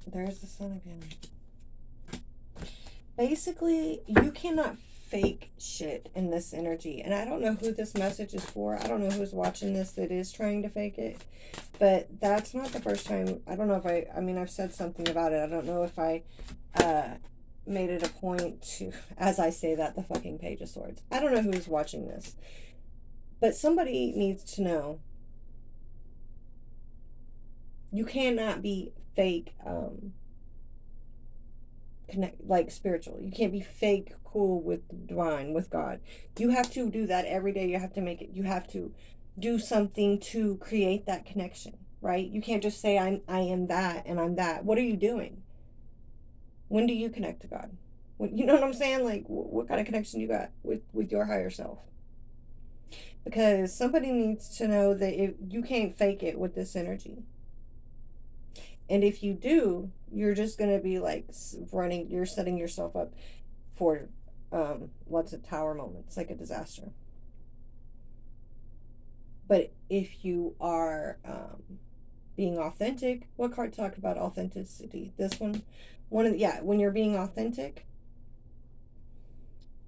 There's the sun again. Basically, you cannot fake shit in this energy. And I don't know who this message is for. I don't know who's watching this that is trying to fake it. But that's not the first time. I don't know if I mean, I've said something about it. I don't know if I made it a point to, as I say that, the fucking Page of Swords. I don't know who's watching this. But somebody needs to know. You cannot be fake connect, like spiritual. You can't be fake cool with divine, with God. You have to do that every day. You have to make it. You have to do something to create that connection, right? You can't just say I am that and I'm that. What are you doing? When do you connect to God? You know what I'm saying? Like, what kind of connection you got with your higher self? Because somebody needs to know that if you can't fake it with this energy. And if you do, you're just going to be like running, you're setting yourself up for lots of tower moments, like a disaster. But if you are being authentic, what card talked about authenticity? This one? When you're being authentic,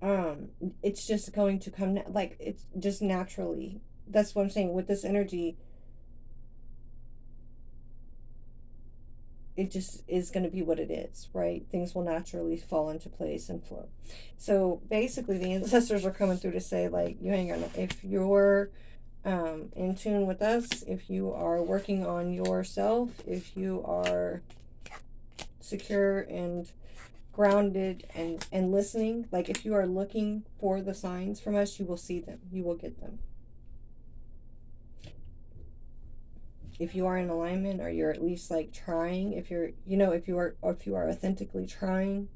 it's just going to come, like, it's just naturally. That's what I'm saying. With this energy, it just is going to be what it is, right? Things will naturally fall into place and flow. So basically, the ancestors are coming through to say, like, you ain't gonna, if you're in tune with us, if you are working on yourself, if you are secure and grounded and listening, like if you are looking for the signs from us, you will see them, you will get them. If you are in alignment, or you're at least like trying, if you're, if you are authentically trying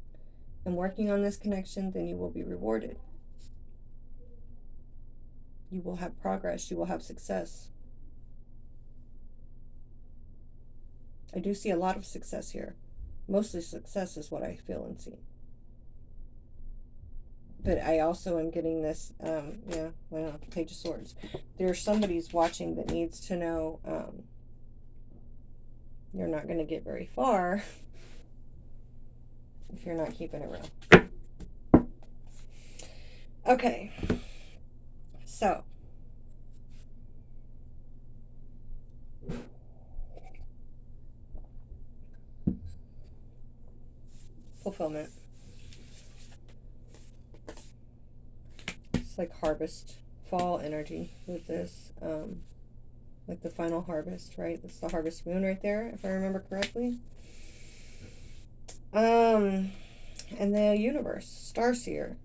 and working on this connection, then you will be rewarded. You will have progress, you will have success. I do see a lot of success here. Mostly success is what I feel and see. But I also am getting this, Page of Swords. There's somebody's watching that needs to know you're not going to get very far if you're not keeping it real. Okay. So. Fulfillment. It's like harvest, fall energy with this. Like the final harvest, right? That's the harvest moon right there, if I remember correctly. And the universe, Starseer.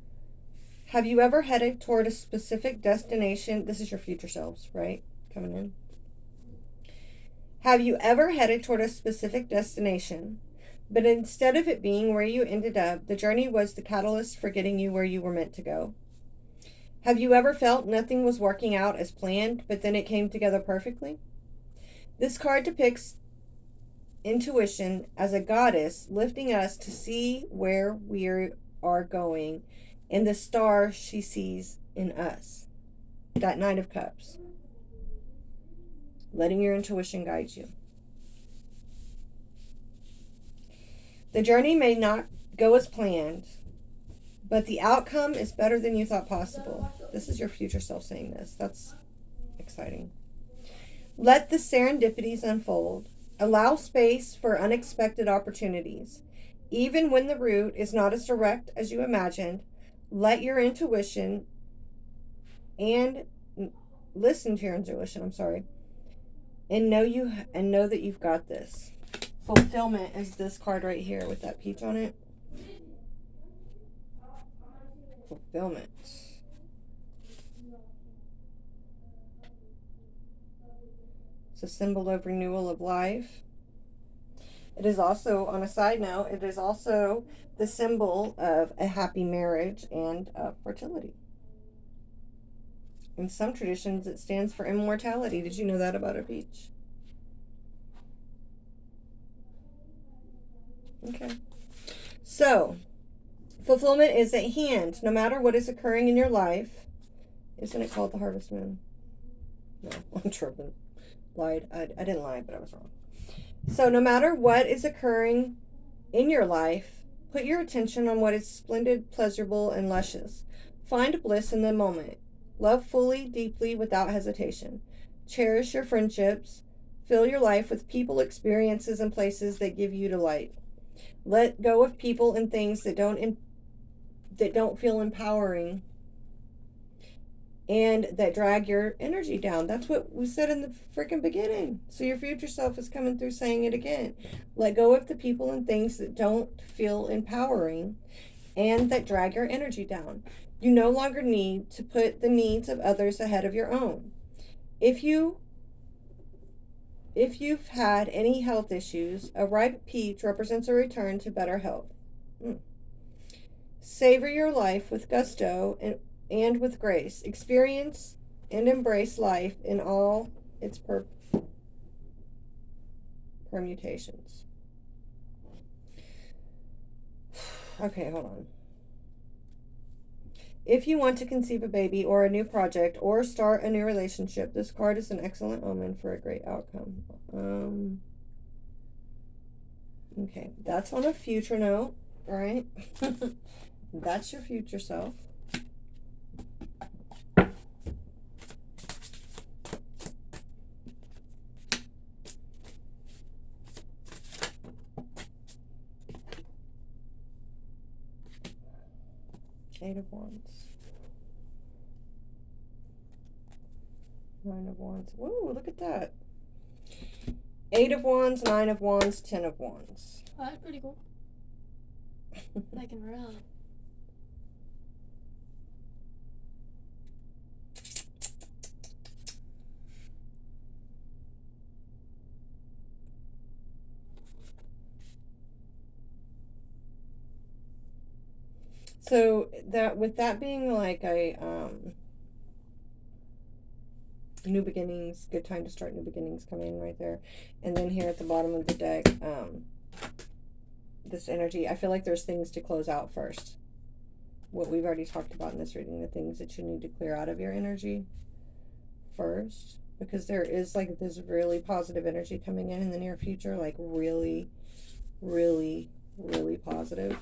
Have you ever headed toward a specific destination? This is your future selves, right? Coming in. Have you ever headed toward a specific destination, but instead of it being where you ended up, the journey was the catalyst for getting you where you were meant to go? Have you ever felt nothing was working out as planned, but then it came together perfectly? This card depicts intuition as a goddess lifting us to see where we are going and the star she sees in us. That Knight of Cups. Letting your intuition guide you. The journey may not go as planned, but the outcome is better than you thought possible. This is your future self saying this. That's exciting. Let the serendipities unfold. Allow space for unexpected opportunities. Even when the route is not as direct as you imagined, let your intuition and listen to your intuition, and know that you've got this. Fulfillment is this card right here with that peach on it. Fulfillment. It's a symbol of renewal of life. It is also, on a side note, it is also the symbol of a happy marriage and fertility. In some traditions, it stands for immortality. Did you know that about a peach? Okay. So, fulfillment is at hand. No matter what is occurring in your life, isn't it called the harvest moon? No, I'm tripping. Lied. I didn't lie, but I was wrong. So, no matter what is occurring in your life, put your attention on what is splendid, pleasurable, and luscious. Find bliss in the moment. Love fully, deeply, without hesitation. Cherish your friendships. Fill your life with people, experiences, and places that give you delight. Let go of people and things that don't feel empowering and that drag your energy down. That's what we said in the freaking beginning. So your future self is coming through saying it again. Let go of the people and things that don't feel empowering and that drag your energy down. You no longer need to put the needs of others ahead of your own. If you've had any health issues, a ripe peach represents a return to better health. Savor your life with gusto and with grace. Experience and embrace life in all its permutations. Okay, hold on. If you want to conceive a baby or a new project or start a new relationship, this card is an excellent omen for a great outcome. Okay, that's on a future note, right? That's your future self. Eight of Wands. Nine of Wands. Whoa, look at that. Eight of Wands, Nine of Wands, Ten of Wands. Oh, that's pretty cool. Like in a row. So that with that being like a new beginnings, good time to start new beginnings coming in right there. And then here at the bottom of the deck, this energy, I feel like there's things to close out first. What we've already talked about in this reading, the things that you need to clear out of your energy first, because there is like this really positive energy coming in the near future, like really, really, really positive.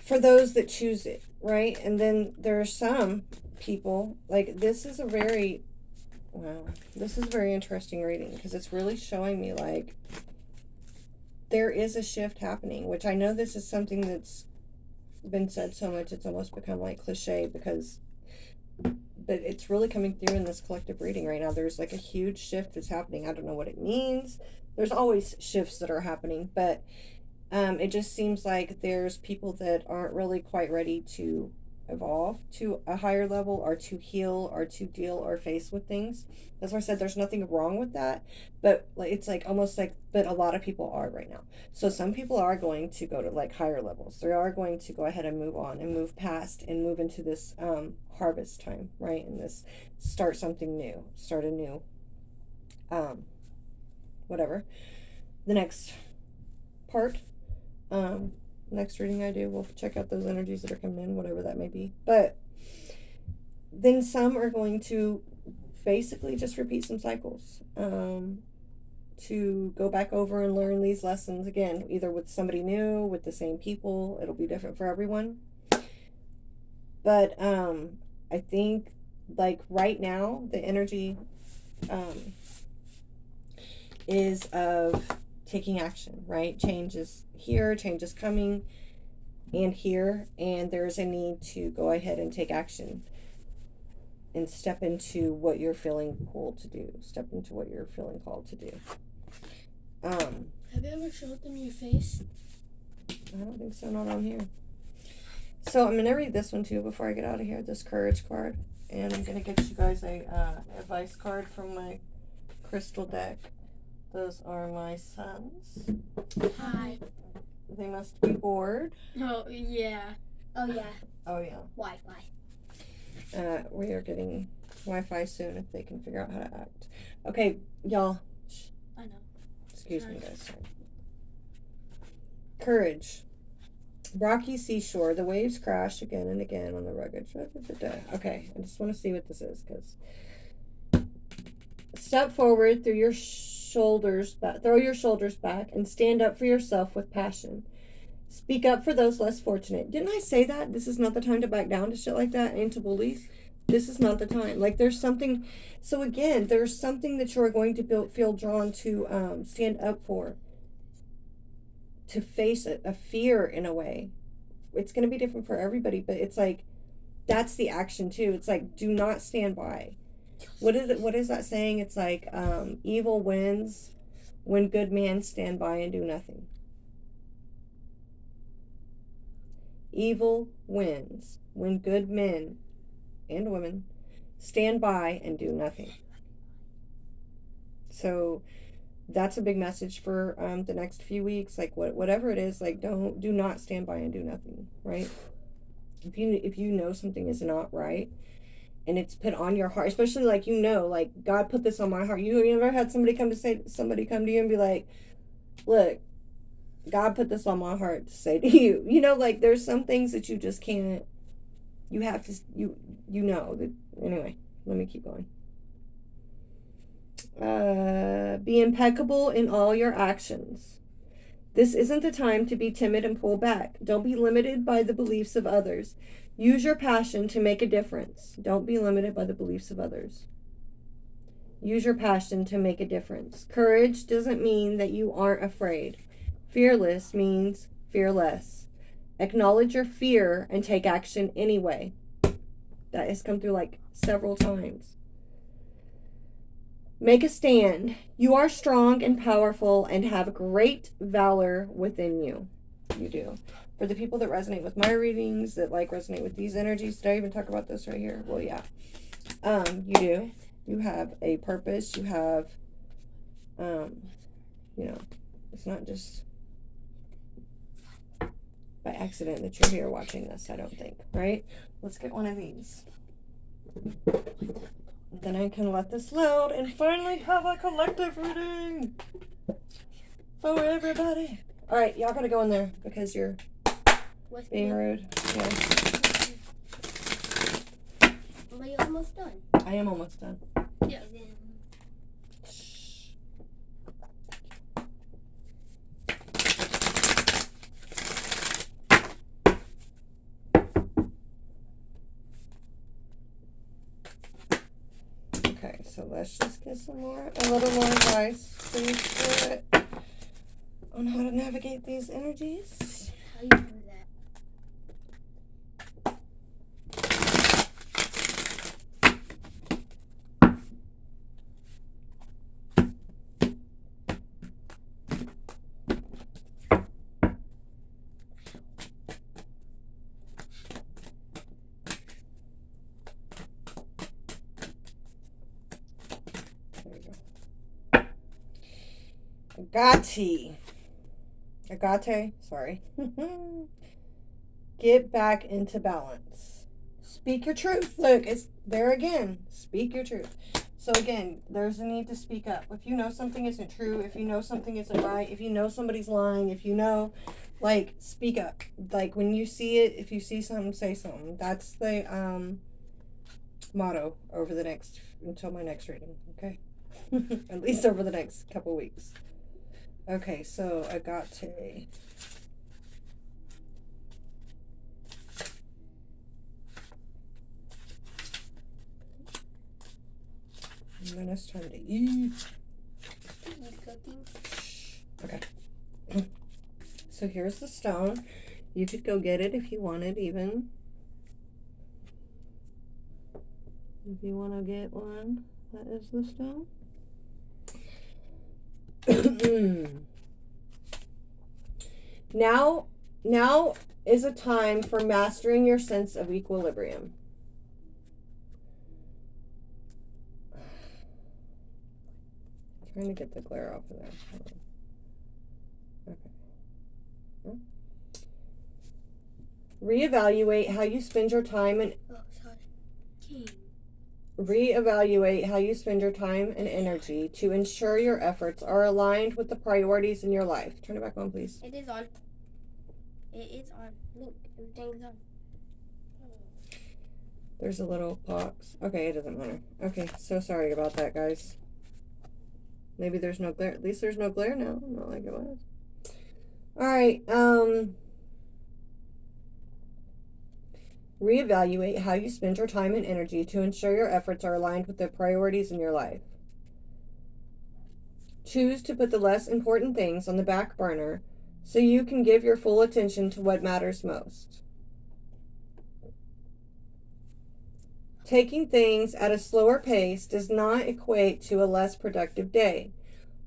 For those that choose it, right? And then there are some people, like this is a very, wow, this is a very interesting reading because it's really showing me like there is a shift happening, which I know this is something that's been said so much it's almost become like cliche because, but it's really coming through in this collective reading right now. There's like a huge shift that's happening. I don't know what it means. There's always shifts that are happening, but it just seems like there's people that aren't really quite ready to evolve to a higher level or to heal or to deal or face with things. That's why I said there's nothing wrong with that, but like it's like almost like, but a lot of people are right now. So some people are going to go to like higher levels. They are going to go ahead and move on and move past and move into this harvest time, right? And this start something new, start a new whatever. The next part, next reading I do, we'll check out those energies that are coming in, whatever that may be. But then some are going to basically just repeat some cycles, to go back over and learn these lessons again, either with somebody new, with the same people. It'll be different for everyone. But I think like right now the energy is of taking action, right? Change is here, change is coming, and here, and there's a need to go ahead and take action and step into what you're feeling pulled to do, step into what you're feeling called to do. Have you ever showed them your face? I don't think so, not on here. So I'm going to read this one too before I get out of here, this courage card. And I'm going to get you guys a advice card from my crystal deck. Those are my sons. Hi. They must be bored. Oh, yeah. Oh, yeah. Oh, yeah. Wi-Fi. We are getting Wi-Fi soon if they can figure out how to act. Okay, y'all. I know. Excuse me, guys. Sorry. Courage. Rocky seashore. The waves crash again and again on the rugged. Okay, I just want to see what this is, because step forward through your shoulders back, throw your shoulders back, and stand up for yourself with passion. Speak up for those less fortunate. Didn't I say that? This is not the time to back down to shit like that and to bullies. This is not the time. Like, there's something. So again, there's something that you're going to feel drawn to stand up for. To face a fear in a way. It's going to be different for everybody, but it's like, that's the action too. It's like, do not stand by. What is that saying? It's like, evil wins when good men stand by and do nothing. Evil wins when good men and women stand by and do nothing. So that's a big message for the next few weeks. Like, whatever it is, like, do not stand by and do nothing, right? If you know something is not right and it's put on your heart, especially like, like, God put this on my heart. You ever had somebody come to you and be like, look, God put this on my heart to say to you. Like, there's some things that you just can't. You have to. That. Anyway, let me keep going. Be impeccable in all your actions. This isn't the time to be timid and pull back. Don't be limited by the beliefs of others. Use your passion to make a difference. Don't be limited by the beliefs of others. Use your passion to make a difference. Courage doesn't mean that you aren't afraid. Fearless means fearless. Acknowledge your fear and take action anyway. That has come through like several times. Make a stand. You are strong and powerful and have great valor within you. You do. For the people that resonate with my readings, that like resonate with these energies, did I even talk about this right here? Well, yeah. You do. You have a purpose. You have, it's not just by accident that you're here watching this, I don't think, right? Let's get one of these. Then I can let this load and finally have a collective reading for everybody. All right, y'all gotta go in there because you're being rude. Yeah. Are you almost done? I am almost done. Yeah. Okay, so let's just get a little more advice, please, Spirit, on how to navigate these energies. How you do that? Agate, sorry. Get back into balance. Speak your truth. Look, it's there again. Speak your truth. So again, there's a need to speak up. If you know something isn't true, if you know something isn't right, if you know somebody's lying, if you know, like, speak up. Like, when you see it, if you see something, say something. That's the motto until my next reading, okay? At least over the next couple weeks. Okay, so Agate. And then it's time to eat. Okay. So here's the stone. You could go get it if you wanted, even. If you want to get one, that is the stone. Now is a time for mastering your sense of equilibrium. trying to get the glare off of there. Okay. Reevaluate how you spend your time and Reevaluate how you spend your time and energy to ensure your efforts are aligned with the priorities in your life. Turn it back on, please. It is on. It is on. Look, everything's on. There's a little box. Okay, it doesn't matter. Okay, so sorry about that, guys. Maybe there's no glare. At least there's no glare now. Not like it was. All right. Reevaluate how you spend your time and energy to ensure your efforts are aligned with the priorities in your life. Choose to put the less important things on the back burner so you can give your full attention to what matters most. Taking things at a slower pace does not equate to a less productive day.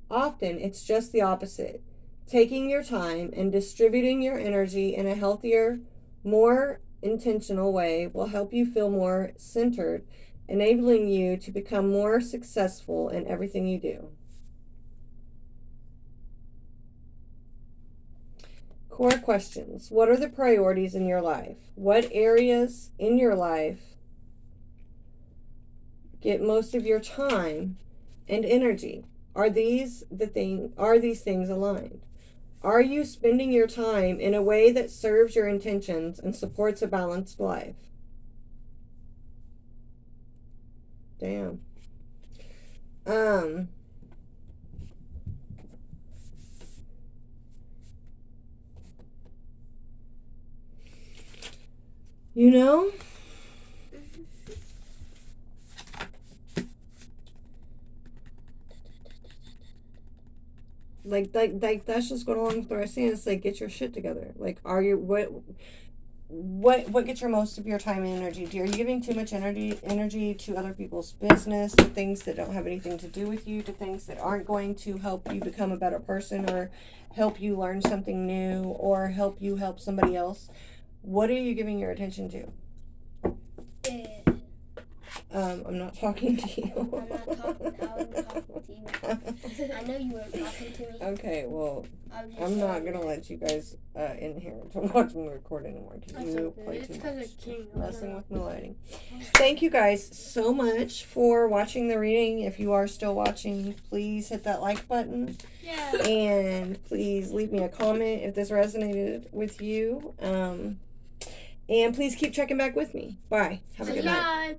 Often, it's just the opposite. Taking your time and distributing your energy in a healthier, more intentional way will help you feel more centered, enabling you to become more successful in everything you do. Core questions. What are the priorities in your life? What areas in your life get most of your time and energy? Are these things aligned? Are you spending your time in a way that serves your intentions and supports a balanced life? Damn. You know, like that's just going along with what I was saying. It's like, get your shit together. Like, are you what gets your most of your time and energy? Are you giving too much energy to other people's business, to things that don't have anything to do with you, to things that aren't going to help you become a better person or help you learn something new or help you help somebody else? What are you giving your attention to? I'm not talking to you. I'm not talking. I wasn't talking to you. I know you weren't talking to me. Okay, well, I'm not gonna let you guys in here to watch me record anymore because you play too much, messing with my lighting. Thank you guys so much for watching the reading. If you are still watching, please hit that like button. Yeah. And please leave me a comment if this resonated with you. And please keep checking back with me. Bye. Have a good night.